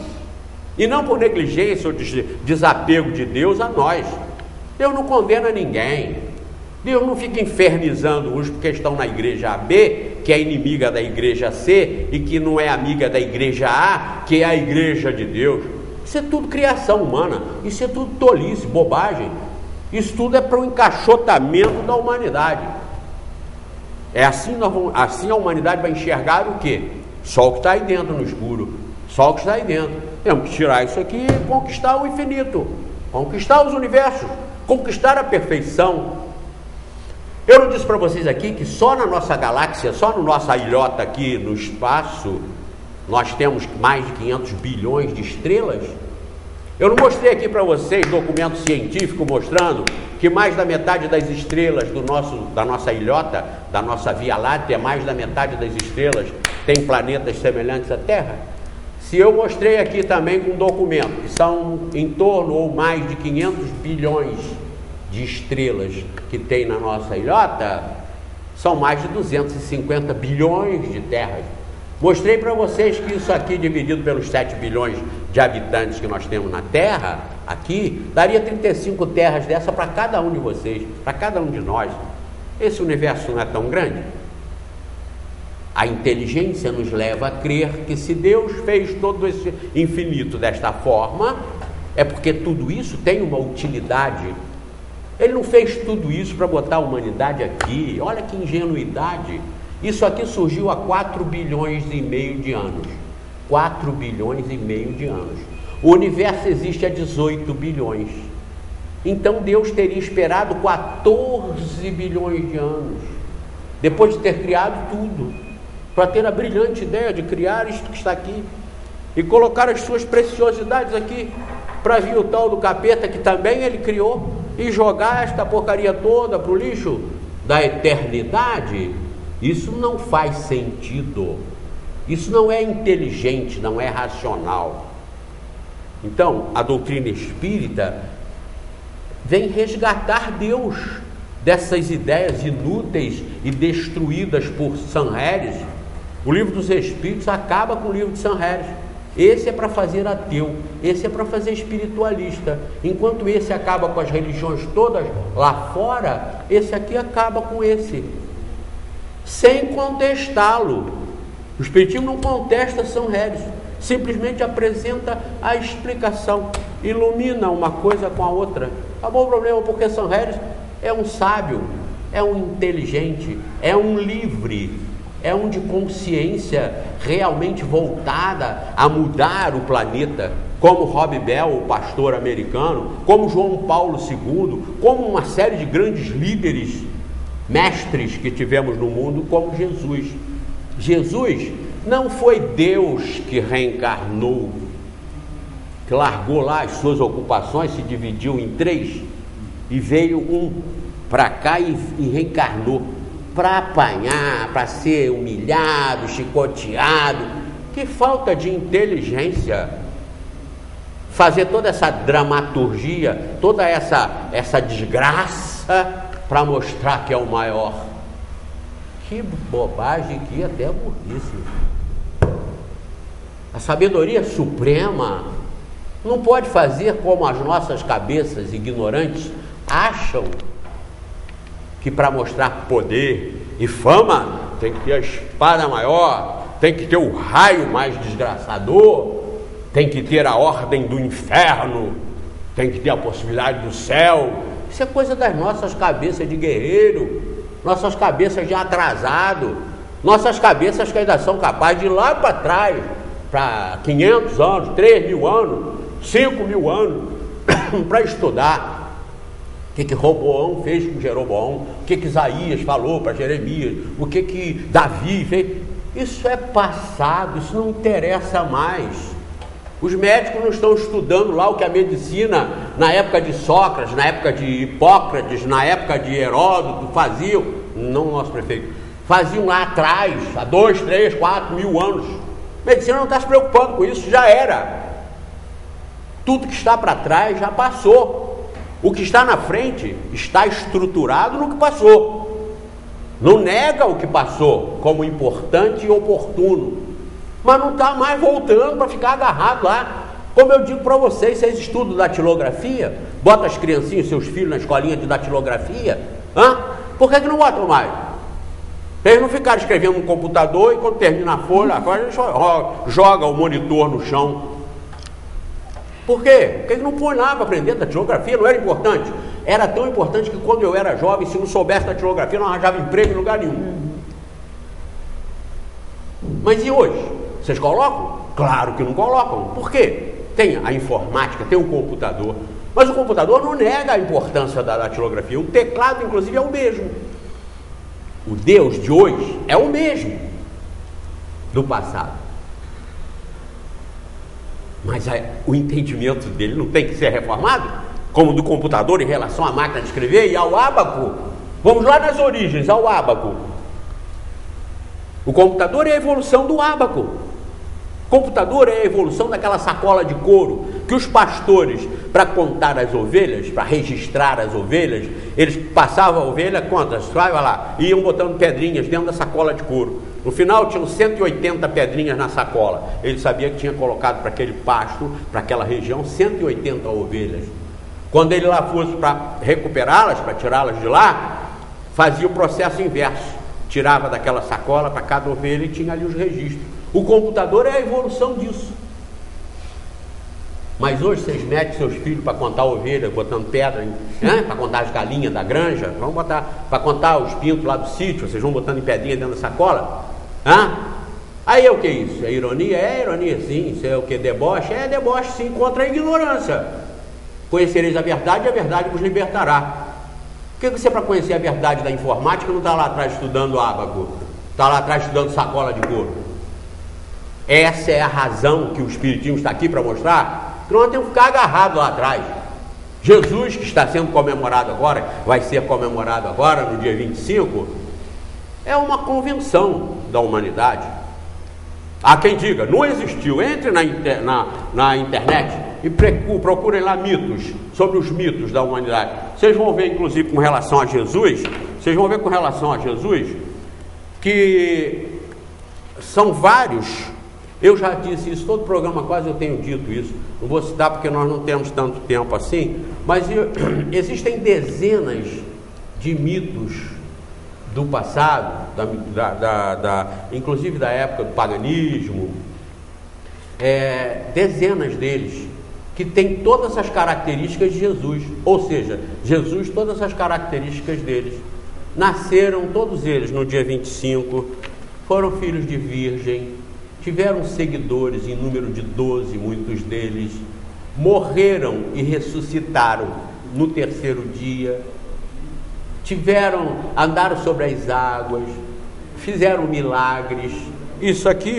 E não por negligência ou desapego de Deus a nós. Deus não condena ninguém. Deus não fica infernizando uns porque estão na igreja B, que é inimiga da igreja C, e que não é amiga da igreja A, que é a igreja de Deus. Isso é tudo criação humana, isso é tudo tolice, bobagem. Isso tudo é para o encaixotamento da humanidade. É assim, assim a humanidade vai enxergar o quê? Só o que está aí dentro no escuro, só o que está aí dentro. Temos que tirar isso aqui e conquistar o infinito, conquistar os universos, conquistar a perfeição. Eu não disse para vocês aqui que só na nossa galáxia, só na nossa ilhota aqui no espaço, nós temos mais de 500 bilhões de estrelas? Eu não mostrei aqui para vocês documento científico mostrando que mais da metade das estrelas da nossa ilhota, da nossa Via Láctea, mais da metade das estrelas tem planetas semelhantes à Terra? Se eu mostrei aqui também com um documento que são em torno ou mais de 500 bilhões de estrelas que tem na nossa ilhota, são mais de 250 bilhões de terras. Mostrei para vocês que isso aqui, dividido pelos 7 bilhões de habitantes que nós temos na Terra, aqui, daria 35 terras dessa para cada um de vocês, para cada um de nós. Esse universo não é tão grande? A inteligência nos leva a crer que se Deus fez todo esse infinito desta forma, é porque tudo isso tem uma utilidade. Ele não fez tudo isso para botar a humanidade aqui. Olha que ingenuidade. Isso aqui surgiu há 4 bilhões e meio de anos. 4 bilhões e meio de anos. O universo existe há 18 bilhões. Então Deus teria esperado 14 bilhões de anos, depois de ter criado tudo, para ter a brilhante ideia de criar isto que está aqui e colocar as suas preciosidades aqui, para vir o tal do capeta que também ele criou e jogar esta porcaria toda para o lixo da eternidade. Isso não faz sentido, isso não é inteligente, não é racional. Então, a doutrina espírita vem resgatar Deus dessas ideias inúteis e destruídas por Sanherez. O livro dos Espíritos acaba com o livro de Sanherez. Esse é para fazer ateu, esse é para fazer espiritualista. Enquanto esse acaba com as religiões todas lá fora, esse aqui acaba com esse, sem contestá-lo. O Espiritismo não contesta Sanherez, simplesmente apresenta a explicação, ilumina uma coisa com a outra. Acabou o problema, porque Sanherez é um sábio, é um inteligente, é um livre, é um de consciência realmente voltada a mudar o planeta, como Rob Bell, o pastor americano, como João Paulo II, como uma série de grandes líderes, mestres que tivemos no mundo, como Jesus. Jesus não foi Deus que reencarnou, que largou lá as suas ocupações, se dividiu em 3 e veio um para cá e reencarnou. para apanhar, para ser humilhado, chicoteado. Que falta de inteligência fazer toda essa dramaturgia, toda essa desgraça para mostrar que é o maior. Que bobagem, que até burrice. A sabedoria suprema não pode fazer como as nossas cabeças ignorantes acham que para mostrar poder e fama tem que ter a espada maior, tem que ter o raio mais desgraçador, tem que ter a ordem do inferno, tem que ter a possibilidade do céu. Isso é coisa das nossas cabeças de guerreiro, nossas cabeças de atrasado, nossas cabeças que ainda são capazes de ir lá para trás, para 500 anos, 3.000 anos, 5.000 anos, para estudar o que Roboão fez com Jeroboão, o que Isaías falou para Jeremias, o que Davi fez. Isso é passado, isso não interessa mais. Os médicos não estão estudando lá o que a medicina, na época de Sócrates, na época de Hipócrates, na época de Heródoto, faziam, não o nosso prefeito, faziam lá atrás, há 2, 3, 4 mil anos. A medicina não está se preocupando com isso, já era. Tudo que está para trás já passou. O que está na frente está estruturado no que passou. Não nega o que passou como importante e oportuno, mas não está mais voltando para ficar agarrado lá. Como eu digo para vocês estudam datilografia, botam as criancinhas, seus filhos na escolinha de datilografia, por que não botam mais? Eles não ficaram escrevendo no computador e quando termina a folha, agora eles joga o monitor no chão. Por quê? Porque ele não põe lá para aprender datilografia, não era importante. Era tão importante que quando eu era jovem, se não soubesse datilografia, não arranjava emprego em lugar nenhum. Mas e hoje? Vocês colocam? Claro que não colocam. Por quê? Tem a informática, tem o computador. Mas o computador não nega a importância da datilografia. O teclado, inclusive, é o mesmo. O Deus de hoje é o mesmo do passado. Mas o entendimento dele não tem que ser reformado? Como do computador em relação à máquina de escrever e ao ábaco? Vamos lá nas origens, ao ábaco. O computador é a evolução do ábaco. O computador é a evolução daquela sacola de couro que os pastores, para contar as ovelhas, para registrar as ovelhas, eles passavam a ovelha, quantas? Vai lá, iam botando pedrinhas dentro da sacola de couro. No final tinham 180 pedrinhas na sacola. Ele sabia que tinha colocado para aquele pasto, para aquela região, 180 ovelhas. Quando ele lá fosse para recuperá-las, para tirá-las de lá, fazia o processo inverso. Tirava daquela sacola para cada ovelha e tinha ali os registros. O computador é a evolução disso. Mas hoje vocês metem seus filhos para contar ovelha, botando pedra, para contar as galinhas da granja, vamos botar para contar os pintos lá do sítio, vocês vão botando em pedrinha dentro da sacola. Aí é o que isso? É ironia? É ironia sim. Isso é o que? Deboche? É deboche sim, contra a ignorância. Conhecereis a verdade e a verdade vos libertará. Por que você, para conhecer a verdade da informática, não está lá atrás estudando ábaco? Está lá atrás estudando sacola de couro? Essa é a razão que o Espiritismo está aqui para mostrar, que nós temos que ficar agarrados lá atrás. Jesus, que está sendo comemorado agora, vai ser comemorado agora no dia 25, é uma convenção da humanidade. Há quem diga, não existiu. Entre na internet e procurem lá mitos, sobre os mitos da humanidade. Vocês vão ver, inclusive, com relação a Jesus, que são vários. Eu já disse isso, todo programa quase eu tenho dito isso. Não vou citar porque nós não temos tanto tempo assim, mas existem dezenas de mitos do passado, inclusive da época do paganismo, dezenas deles, que tem todas as características de Jesus, ou seja, Jesus, todas as características deles. Nasceram todos eles no dia 25, foram filhos de virgem, tiveram seguidores em número de 12, muitos deles, morreram e ressuscitaram no terceiro dia, andaram sobre as águas, fizeram milagres. Isso aqui,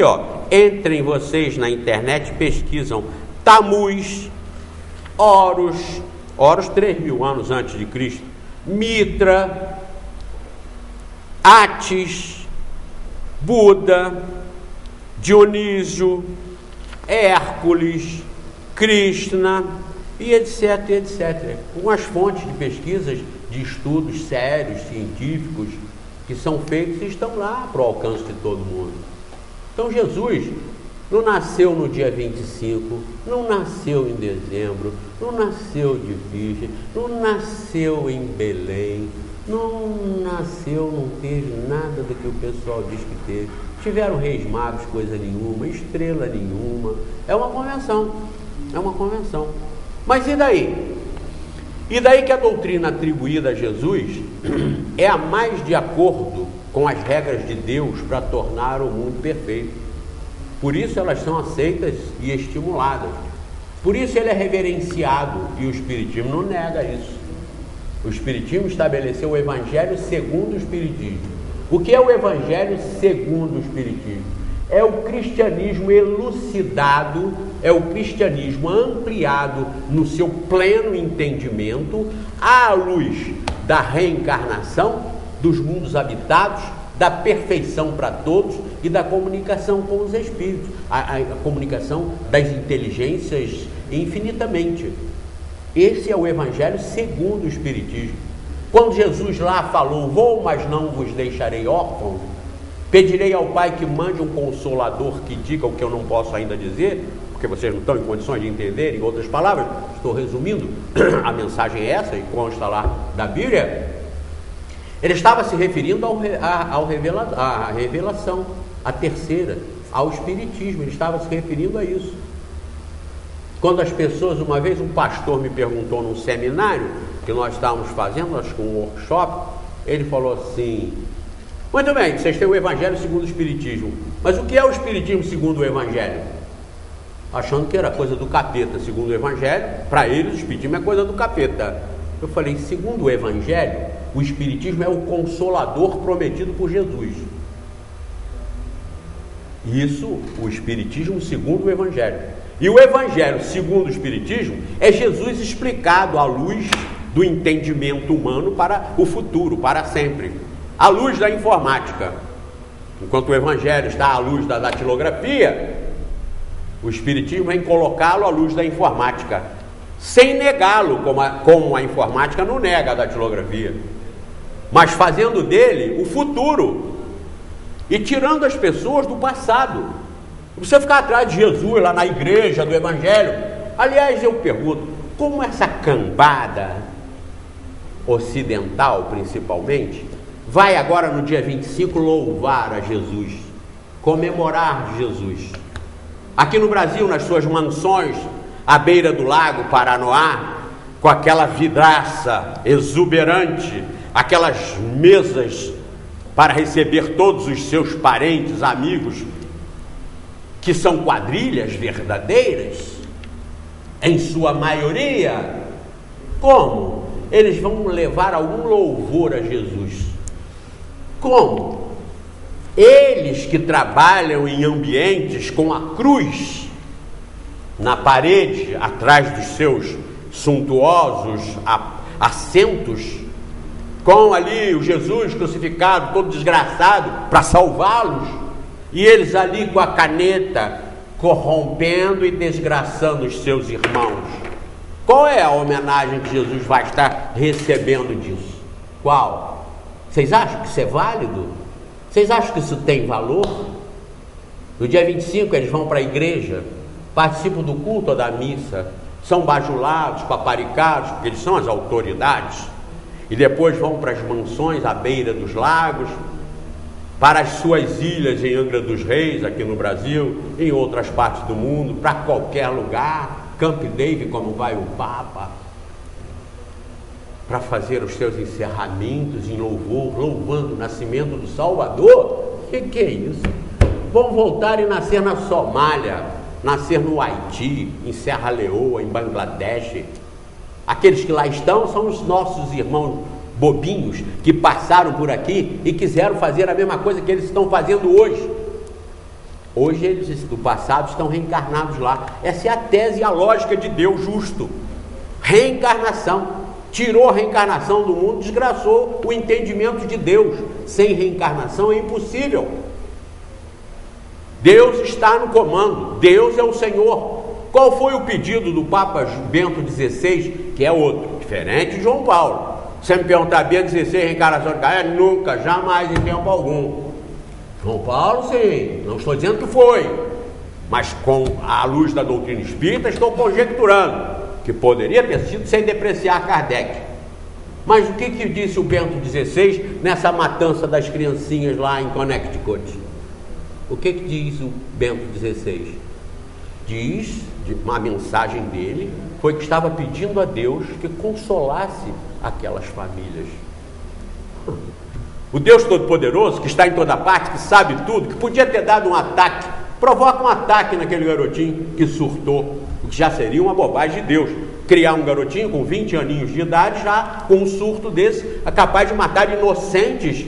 entrem vocês na internet, pesquisam Tamuz, Horus 3.000 anos antes de Cristo, Mitra, Átis, Buda, Dionísio, Hércules, Krishna e etc, etc. Com as fontes de pesquisas, de estudos sérios, científicos, que são feitos e estão lá para o alcance de todo mundo. Então Jesus não nasceu no dia 25, não nasceu em dezembro, não nasceu de virgem, não nasceu em Belém, não teve nada do que o pessoal diz que teve. Tiveram reis magos, coisa nenhuma, estrela nenhuma. É uma convenção, Mas e daí? E daí que a doutrina atribuída a Jesus é a mais de acordo com as regras de Deus para tornar o mundo perfeito. Por isso elas são aceitas e estimuladas. Por isso ele é reverenciado e o Espiritismo não nega isso. O Espiritismo estabeleceu o Evangelho segundo o Espiritismo. O que é o Evangelho segundo o Espiritismo? É o cristianismo elucidado, é o cristianismo ampliado no seu pleno entendimento à luz da reencarnação, dos mundos habitados, da perfeição para todos e da comunicação com os espíritos, a comunicação das inteligências infinitamente. Esse é o Evangelho segundo o Espiritismo. Quando Jesus lá falou, vou, mas não vos deixarei órfãos, pedirei ao Pai que mande um consolador que diga o que eu não posso ainda dizer, porque vocês não estão em condições de entender, em outras palavras, estou resumindo, a mensagem é essa, e consta lá da Bíblia. Ele estava se referindo à revelação, à terceira, ao Espiritismo, ele estava se referindo a isso. Quando as pessoas, uma vez um pastor me perguntou num seminário que nós estávamos fazendo, acho que um workshop, ele falou assim, muito bem, vocês têm o Evangelho segundo o Espiritismo, mas o que é o Espiritismo segundo o Evangelho? Achando que era coisa do capeta, segundo o Evangelho, para eles o Espiritismo é coisa do capeta. Eu falei, segundo o Evangelho, o Espiritismo é o consolador prometido por Jesus. Isso, o Espiritismo segundo o Evangelho. E o Evangelho segundo o Espiritismo é Jesus explicado à luz do entendimento humano para o futuro, para sempre. À luz da informática. Enquanto o Evangelho está à luz da datilografia, o Espiritismo vem colocá-lo à luz da informática, sem negá-lo, como a informática não nega a datilografia, mas fazendo dele o futuro e tirando as pessoas do passado. Você ficar atrás de Jesus lá na igreja do Evangelho. Aliás, eu pergunto, como essa cambada ocidental, principalmente, vai agora no dia 25 louvar a Jesus, comemorar Jesus? Aqui no Brasil, nas suas mansões, à beira do lago Paranoá, com aquela vidraça exuberante, aquelas mesas para receber todos os seus parentes, amigos, que são quadrilhas verdadeiras, em sua maioria. Como? Eles vão levar algum louvor a Jesus. Como? Eles que trabalham em ambientes com a cruz na parede, atrás dos seus suntuosos assentos, com ali o Jesus crucificado, todo desgraçado, para salvá-los, e eles ali com a caneta, corrompendo e desgraçando os seus irmãos. Qual é a homenagem que Jesus vai estar recebendo disso? Qual? Vocês acham que isso é válido? Vocês acham que isso tem valor? No dia 25 eles vão para a igreja, participam do culto ou da missa, são bajulados, paparicados, porque eles são as autoridades, e depois vão para as mansões à beira dos lagos, para as suas ilhas em Angra dos Reis, aqui no Brasil, em outras partes do mundo, para qualquer lugar, Camp David, como vai o Papa, para fazer os seus encerramentos em louvor, louvando o nascimento do Salvador. Que é isso? Vão voltar e nascer na Somália, nascer no Haiti, em Serra Leoa, em Bangladesh. Aqueles que lá estão são os nossos irmãos bobinhos que passaram por aqui e quiseram fazer a mesma coisa que eles estão fazendo hoje. Hoje eles do passado estão reencarnados lá. Essa é a tese e a lógica de Deus justo. Reencarnação. Tirou a reencarnação do mundo, desgraçou o entendimento de Deus. sem reencarnação é impossível. Deus está no comando, Deus é o Senhor. Qual foi o pedido do Papa Bento XVI, que é outro, diferente de João Paulo? Você me perguntar, Bento XVI, reencarnação de carne? Nunca, jamais, em tempo algum. João Paulo, sim, não estou dizendo que foi, mas com a luz da doutrina espírita, estou conjecturando que poderia ter sido sem depreciar Kardec. Mas o que disse o Bento XVI nessa matança das criancinhas lá em Connecticut? O que diz o Bento XVI? Diz, uma mensagem dele, foi que estava pedindo a Deus que consolasse aquelas famílias. O Deus Todo-Poderoso, que está em toda parte, que sabe tudo, que podia ter dado um ataque, provoca um ataque naquele garotinho que surtou, o que já seria uma bobagem de Deus. Criar um garotinho com 20 aninhos de idade, já com um surto desse, é capaz de matar inocentes.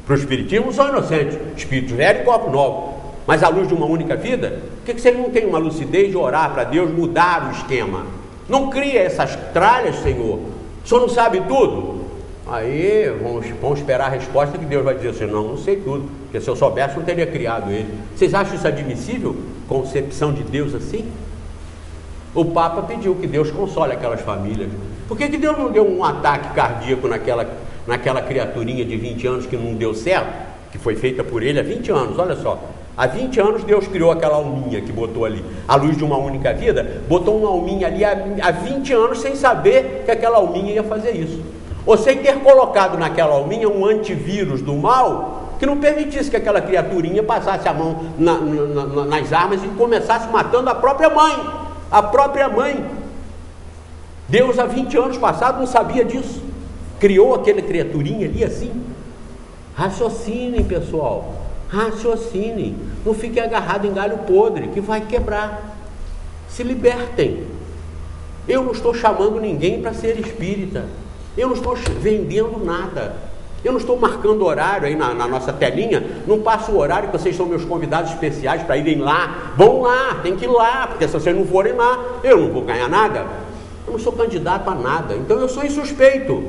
Para o espiritismo são inocentes, espíritos velhos e corpos novos. Mas à luz de uma única vida, por que você não tem uma lucidez de orar para Deus mudar o esquema? Não cria essas tralhas, Senhor. O Senhor não sabe tudo? Aí vamos esperar a resposta que Deus vai dizer assim, não sei tudo, porque se eu soubesse não teria criado ele. Vocês acham isso admissível? Concepção de Deus assim? O Papa pediu que Deus console aquelas famílias. Por que Deus não deu um ataque cardíaco naquela criaturinha de 20 anos que não deu certo? Que foi feita por ele há 20 anos, olha só. Há 20 anos Deus criou aquela alminha que botou ali, à luz de uma única vida, botou uma alminha ali há 20 anos sem saber que aquela alminha ia fazer isso. Ou sem ter colocado naquela alminha um antivírus do mal que não permitisse que aquela criaturinha passasse a mão nas armas e começasse matando a própria mãe. A própria mãe. Deus há 20 anos passados não sabia disso. Criou aquela criaturinha ali assim. Raciocinem, pessoal. Raciocinem. Não fiquem agarrados em galho podre, que vai quebrar. Se libertem. Eu não estou chamando ninguém para ser espírita. Eu não estou vendendo nada. Eu não estou marcando horário aí na nossa telinha. Não passo o horário que vocês são meus convidados especiais para irem lá. Vão lá, tem que ir lá, porque se vocês não forem lá, eu não vou ganhar nada. Eu não sou candidato a nada, então eu sou insuspeito.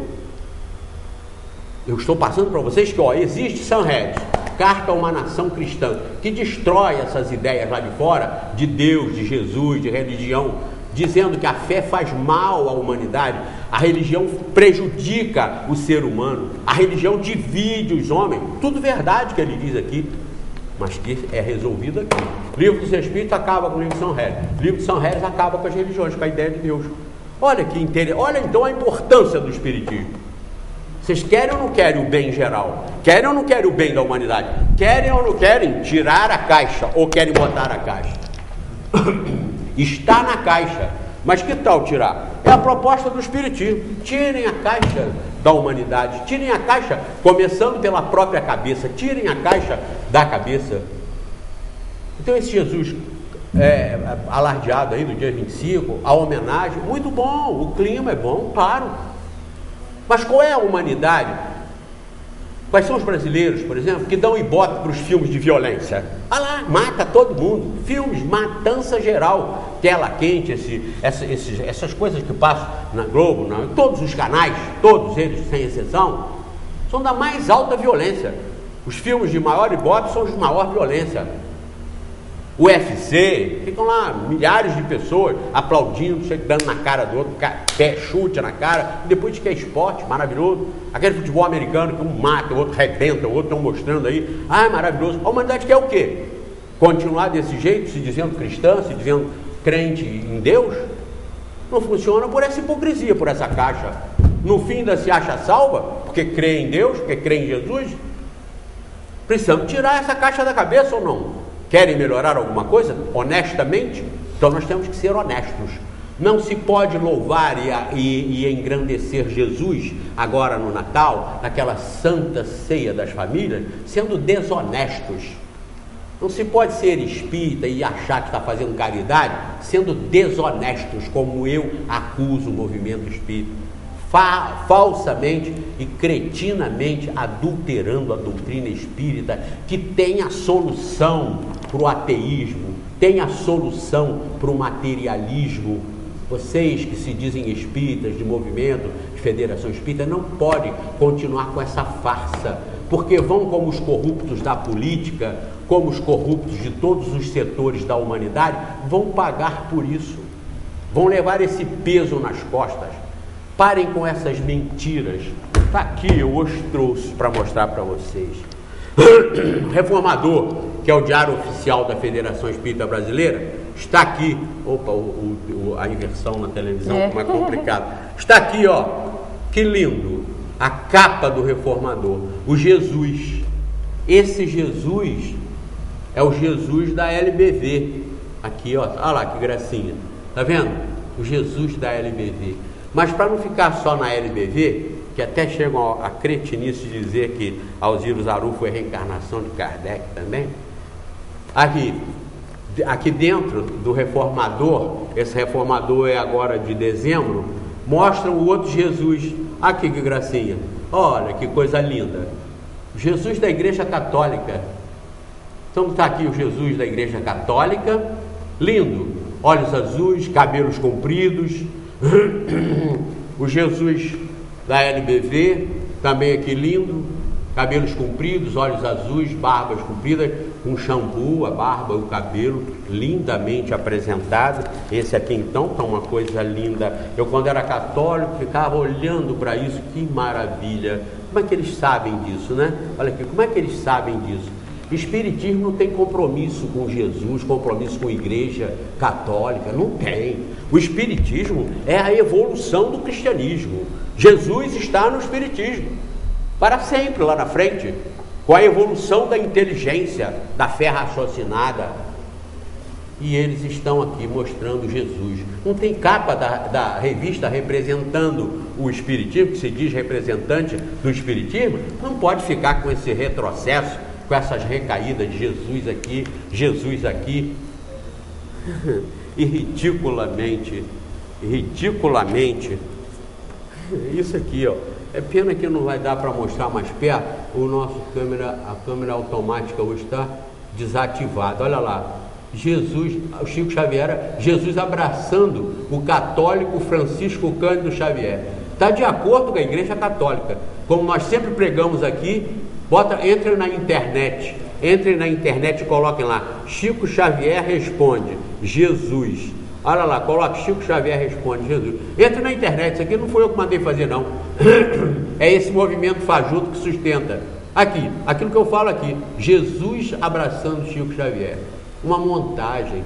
Eu estou passando para vocês que existe Sanhedrin, Carta a uma Nação Cristã, que destrói essas ideias lá de fora, de Deus, de Jesus, de religião, dizendo que a fé faz mal à humanidade, a religião prejudica o ser humano, a religião divide os homens, tudo verdade que ele diz aqui, mas que é resolvido aqui. O livro dos Espíritos acaba com o livro de Sanhedrin, o livro de Sanhedrin acaba com as religiões, com a ideia de Deus. Olha que interessante, olha então a importância do Espiritismo. Vocês querem ou não querem o bem geral? Querem ou não querem o bem da humanidade? Querem ou não querem tirar a caixa ou querem botar a caixa? Está na caixa, mas que tal tirar? É a proposta do Espiritismo. Tirem a caixa da humanidade, tirem a caixa, começando pela própria cabeça, tirem a caixa da cabeça. Então esse Jesus alardeado aí do dia 25, a homenagem, muito bom, o clima é bom, claro. Mas qual é a humanidade? Quais são os brasileiros, por exemplo, que dão ibope para os filmes de violência? Ah lá, mata todo mundo. Filmes, matança geral, tela quente, essas coisas que passam na Globo, todos os canais, todos eles, sem exceção, são da mais alta violência. Os filmes de maior ibope são os de maior violência. O UFC, ficam lá milhares de pessoas aplaudindo, dando na cara do outro, pé, chute na cara, e depois diz que é esporte, maravilhoso. Aquele futebol americano que um mata, o outro rebenta, o outro estão mostrando aí, maravilhoso. A humanidade quer o quê? Continuar desse jeito, se dizendo cristã, se dizendo crente em Deus? Não funciona por essa hipocrisia, por essa caixa. No fim ainda se acha salva, porque crê em Deus, porque crê em Jesus. Precisamos tirar essa caixa da cabeça ou não? Querem melhorar alguma coisa? Honestamente? Então nós temos que ser honestos. Não se pode louvar e engrandecer Jesus agora no Natal, naquela santa ceia das famílias, sendo desonestos. Não se pode ser espírita e achar que está fazendo caridade, sendo desonestos, como eu acuso o movimento espírita. Falsamente e cretinamente adulterando a doutrina espírita, que tem a solução para o ateísmo, tem a solução para o materialismo. Vocês que se dizem espíritas, de movimento, de federação espírita, não podem continuar com essa farsa, porque vão como os corruptos da política, como os corruptos de todos os setores da humanidade, vão pagar por isso, vão levar esse peso nas costas. Parem com essas mentiras. Está aqui, eu hoje trouxe para mostrar para vocês. Reformador, que é o diário oficial da Federação Espírita Brasileira, está aqui. Opa, a inversão na televisão, como é complicado. Está aqui, ó, que lindo, a capa do Reformador, o Jesus. Esse Jesus é o Jesus da LBV. Aqui, ó, olha lá que gracinha. Tá vendo? O Jesus da LBV. Mas para não ficar só na LBV, que até chegam a cretinice de dizer que Alziro Zaru foi reencarnação de Kardec também, aqui dentro do Reformador, esse Reformador é agora de dezembro, mostram o outro Jesus. Aqui que gracinha, olha que coisa linda, Jesus da Igreja Católica. Então está aqui o Jesus da Igreja Católica, lindo, olhos azuis, cabelos compridos. O Jesus da LBV, também aqui lindo, cabelos compridos, olhos azuis, barbas compridas, com shampoo, a barba, o cabelo lindamente apresentado. Esse aqui então está uma coisa linda. Eu, quando era católico, ficava olhando para isso, que maravilha. Como é que eles sabem disso, né? Olha aqui, como é que eles sabem disso? Espiritismo não tem compromisso com Jesus, compromisso com a Igreja Católica, não tem. O Espiritismo é a evolução do cristianismo. Jesus está no Espiritismo, para sempre lá na frente, com a evolução da inteligência, da fé raciocinada. E eles estão aqui mostrando Jesus. Não tem capa da revista representando o Espiritismo, que se diz representante do Espiritismo, não pode ficar com esse retrocesso, com essas recaídas de Jesus aqui, e ridiculamente, isso aqui, ó, é pena que não vai dar para mostrar mais perto, a câmera automática hoje está desativada, olha lá, Jesus, o Chico Xavier, Jesus abraçando o católico Francisco Cândido Xavier, está de acordo com a Igreja Católica, como nós sempre pregamos aqui. Entrem na internet e coloquem lá, Chico Xavier responde, Jesus. Olha lá, coloque Chico Xavier responde, Jesus. Entre na internet, isso aqui não foi eu que mandei fazer não. É esse movimento fajuto que sustenta. Aqui, aquilo que eu falo aqui, Jesus abraçando Chico Xavier. Uma montagem.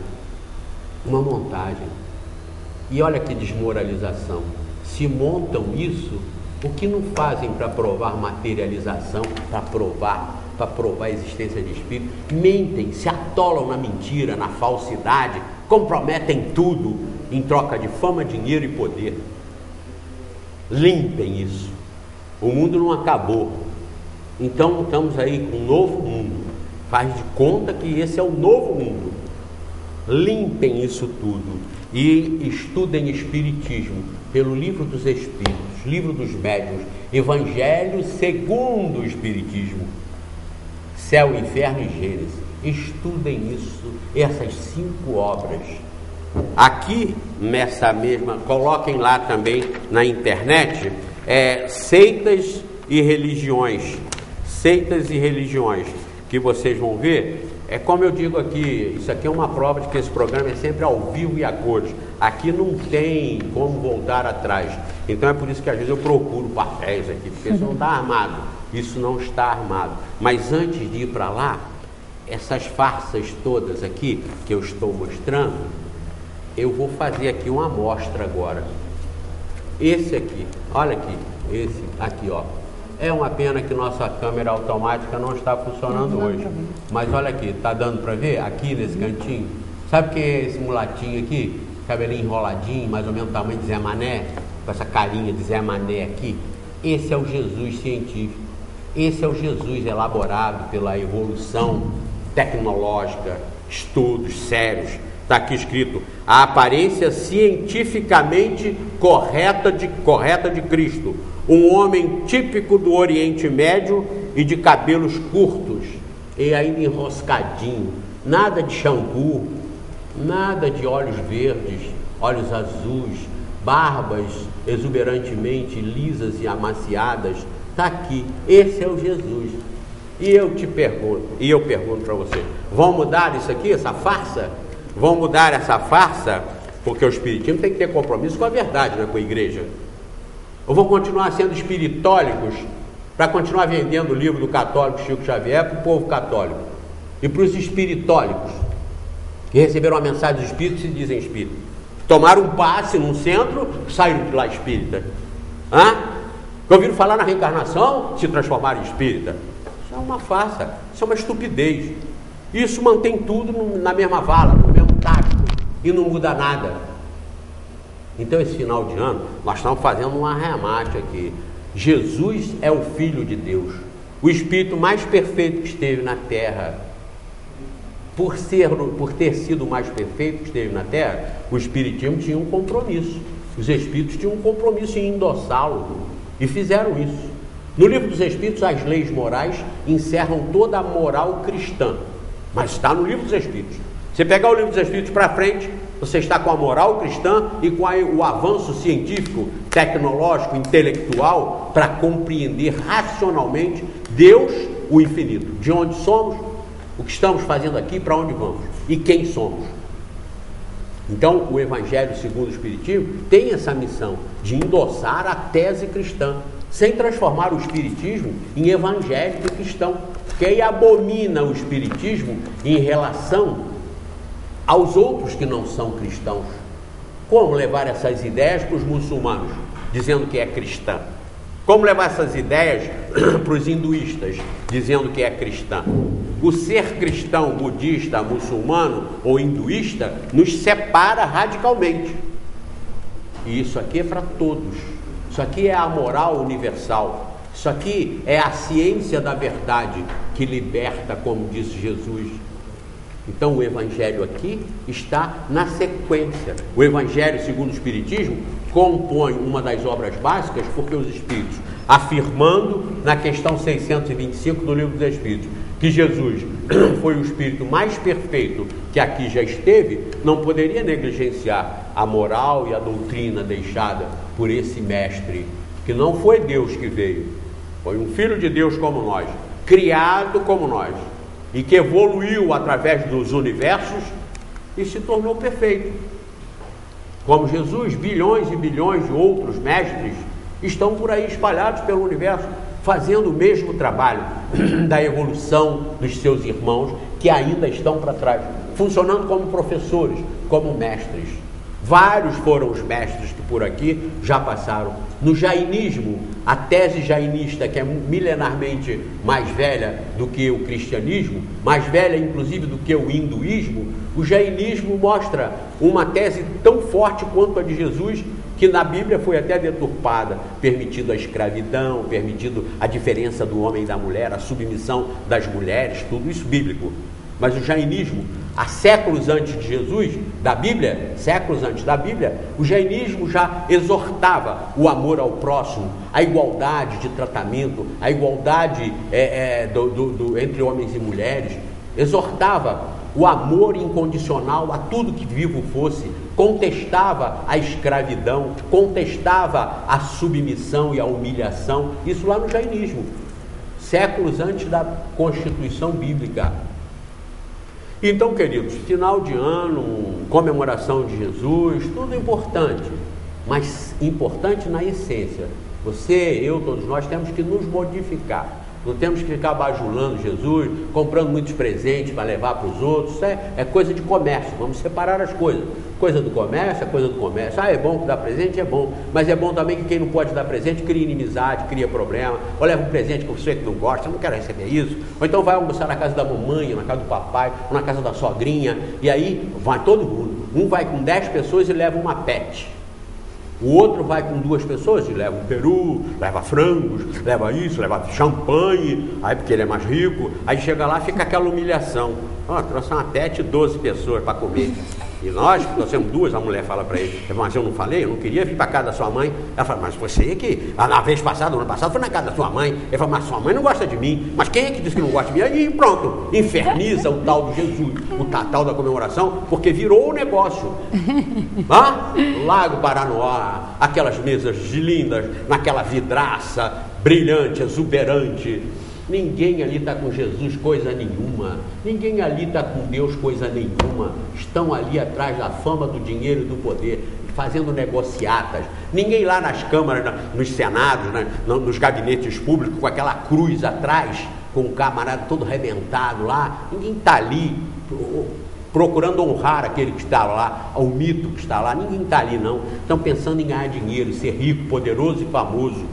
E olha que desmoralização. Se montam isso, o que não fazem para provar materialização, para provar a existência de espírito? Mentem, se atolam na mentira, na falsidade, comprometem tudo em troca de fama, dinheiro e poder. Limpem isso. O mundo não acabou. Então estamos aí com um novo mundo. Faz de conta que esse é o novo mundo. Limpem isso tudo e estudem Espiritismo pelo Livro dos Espíritos, Livro dos Médiuns, Evangelho segundo o Espiritismo, Céu, Inferno e Gênesis. Estudem isso, essas 5 obras. Aqui nessa mesma, coloquem lá também na internet, seitas e religiões, que vocês vão ver. É como eu digo aqui, isso aqui é uma prova de que esse programa é sempre ao vivo e a cores. Aqui não tem como voltar atrás. Então é por isso que às vezes eu procuro papéis aqui, porque isso não está armado. Isso não está armado. Mas antes de ir para lá, essas farsas todas aqui que eu estou mostrando, eu vou fazer aqui uma amostra agora. Esse aqui, olha aqui, esse aqui, ó. É uma pena que nossa câmera automática não está funcionando hoje. Mas olha aqui, tá dando para ver? Aqui nesse cantinho. Sabe quem é esse mulatinho aqui? Cabelinho enroladinho, mais ou menos do tamanho de Zé Mané, com essa carinha de Zé Mané aqui. Esse é o Jesus científico. Esse é o Jesus elaborado pela evolução tecnológica, estudos sérios. Está aqui escrito: a aparência cientificamente correta de Cristo. Um homem típico do Oriente Médio e de cabelos curtos e ainda enroscadinho, nada de shampoo, nada de olhos verdes, olhos azuis, barbas exuberantemente lisas e amaciadas. Está aqui, esse é o Jesus. E eu te pergunto, e eu pergunto para você, vão mudar isso aqui, essa farsa? Vão mudar essa farsa? Porque o espiritismo tem que ter compromisso com a verdade, né, com a igreja. Ou vão continuar sendo espiritólicos para continuar vendendo o livro do católico Chico Xavier para o povo católico e para os espiritólicos que receberam a mensagem dos espíritos e se dizem espíritas? Tomaram um passe num centro, saíram de lá espírita. Ouviram falar na reencarnação, se transformaram em espírita. Isso é uma farsa, isso é uma estupidez. Isso mantém tudo na mesma vala, no mesmo tacho, e não muda nada. Então esse final de ano, nós estamos fazendo um arremate aqui. Jesus é o Filho de Deus, o Espírito mais perfeito que esteve na Terra. Por ter sido o mais perfeito que esteve na Terra, o Espiritismo tinha um compromisso. Os Espíritos tinham um compromisso em endossá-lo, e fizeram isso. No Livro dos Espíritos, as leis morais encerram toda a moral cristã, mas está no Livro dos Espíritos. Você pegar o Livro dos Espíritos para frente, você está com a moral cristã e com o avanço científico, tecnológico, intelectual, para compreender racionalmente Deus, o infinito. De onde somos, o que estamos fazendo aqui, para onde vamos e quem somos. Então, o Evangelho segundo o Espiritismo tem essa missão de endossar a tese cristã, sem transformar o Espiritismo em evangélico cristão, que aí abomina o Espiritismo em relação aos outros que não são cristãos. Como levar essas ideias para os muçulmanos, dizendo que é cristã? Como levar essas ideias para os hinduístas, dizendo que é cristã? O ser cristão, budista, muçulmano ou hinduísta nos separa radicalmente. E isso aqui é para todos. Isso aqui é a moral universal. Isso aqui é a ciência da verdade que liberta, como disse Jesus. Então o Evangelho aqui está na sequência. O Evangelho segundo o Espiritismo compõe uma das obras básicas, porque os Espíritos, afirmando na questão 625 do Livro dos Espíritos, que Jesus foi o Espírito mais perfeito que aqui já esteve, não poderia negligenciar a moral e a doutrina deixada por esse mestre, que não foi Deus que veio, foi um Filho de Deus como nós, criado como nós, e que evoluiu através dos universos e se tornou perfeito. Como Jesus, bilhões e bilhões de outros mestres estão por aí espalhados pelo universo, fazendo o mesmo trabalho da evolução dos seus irmãos que ainda estão para trás, funcionando como professores, como mestres. Vários foram os mestres que por aqui já passaram. No jainismo, a tese jainista, que é milenarmente mais velha do que o cristianismo, mais velha inclusive do que o hinduísmo, o jainismo mostra uma tese tão forte quanto a de Jesus, que na Bíblia foi até deturpada, permitido a escravidão, permitido a diferença do homem e da mulher, a submissão das mulheres, tudo isso bíblico. Mas o jainismo, há séculos antes de Jesus, da Bíblia, séculos antes da Bíblia, o jainismo já exortava o amor ao próximo, a igualdade de tratamento, a igualdade entre homens e mulheres, exortava o amor incondicional a tudo que vivo fosse, contestava a escravidão, contestava a submissão e a humilhação, isso lá no jainismo, séculos antes da Constituição Bíblica. Então, queridos, final de ano, comemoração de Jesus, tudo importante, mas importante na essência. Você, eu, todos nós temos que nos modificar. Não temos que ficar bajulando Jesus, comprando muitos presentes para levar para os outros. Isso é coisa de comércio, vamos separar as coisas. Coisa do comércio é coisa do comércio. É bom que dar presente? É bom. Mas é bom também que quem não pode dar presente cria inimizade, cria problema. Ou leva um presente que você que não gosta, você não quer receber isso. Ou então vai almoçar na casa da mamãe, na casa do papai, ou na casa da sogrinha. E aí vai todo mundo. Um vai com 10 pessoas e leva uma pet. O outro vai com 2 pessoas e leva um peru, leva frangos, leva isso, leva champanhe, aí porque ele é mais rico, aí chega lá, fica aquela humilhação. Trouxe uma pet e 12 pessoas para comer. E nós, que trouxemos 2, a mulher fala para ele, mas eu não falei, eu não queria vir para casa da sua mãe. Ela fala, mas você que, na vez passada, no ano passado, foi na casa da sua mãe. Ele fala, mas sua mãe não gosta de mim. Mas quem é que disse que não gosta de mim? Aí pronto, inferniza o tal de Jesus, o tal da comemoração, porque virou o negócio. Lago Paranoá, aquelas mesas lindas, naquela vidraça brilhante, exuberante, Ninguém ali está com Jesus coisa nenhuma. Ninguém ali está com Deus coisa nenhuma. Estão ali atrás da fama, do dinheiro e do poder, fazendo negociatas. Ninguém lá nas câmaras, nos senados, nos gabinetes públicos, com aquela cruz atrás, com um camarada todo arrebentado lá. Ninguém está ali procurando honrar aquele que está lá, ao mito que está lá. Ninguém está ali, não. Estão pensando em ganhar dinheiro, ser rico, poderoso e famoso.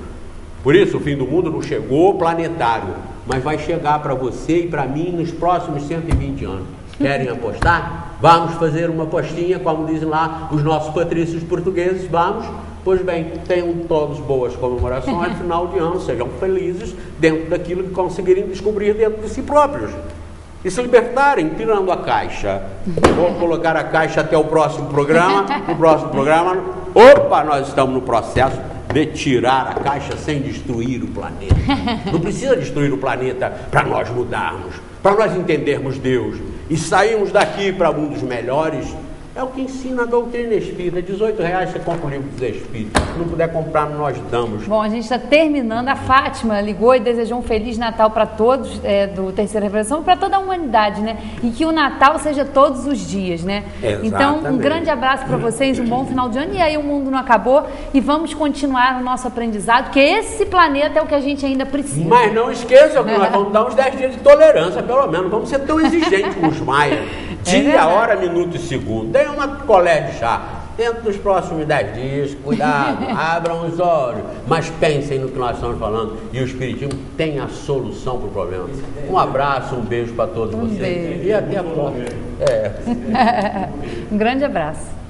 Por isso, o fim do mundo não chegou planetário, mas vai chegar para você e para mim nos próximos 120 anos. Querem apostar? Vamos fazer uma apostinha, como dizem lá os nossos patrícios portugueses. Vamos? Pois bem, tenham todos boas comemorações, final de ano, sejam felizes dentro daquilo que conseguirem descobrir dentro de si próprios. E se libertarem, tirando a caixa. Vou colocar a caixa até o próximo programa. No próximo programa, nós estamos no processo de tirar a caixa sem destruir o planeta. Não precisa destruir o planeta para nós mudarmos, para nós entendermos Deus e sairmos daqui para um dos melhores. É o que ensina a doutrina espírita. R$18 você compra o livro dos espíritos. Se não puder comprar, nós damos. Bom, a gente está terminando. A Fátima ligou e desejou um Feliz Natal para todos do Terceira Revelação, para toda a humanidade, né? E que o Natal seja todos os dias, né? Exatamente. Então, um grande abraço para vocês, um bom final de ano. E aí o mundo não acabou e vamos continuar o nosso aprendizado, porque esse planeta é o que a gente ainda precisa. Mas não esqueça que nós vamos dar uns 10 dias de tolerância, pelo menos. Vamos ser tão exigentes com os maias. Dia, hora, minuto e segundo. Dê uma colher de chá. Dentro dos próximos 10 dias, cuidado, abram os olhos, mas pensem no que nós estamos falando. E o Espiritismo tem a solução para o problema. Um abraço, um beijo para todos vocês. Beijo. E até a próxima. Um grande abraço.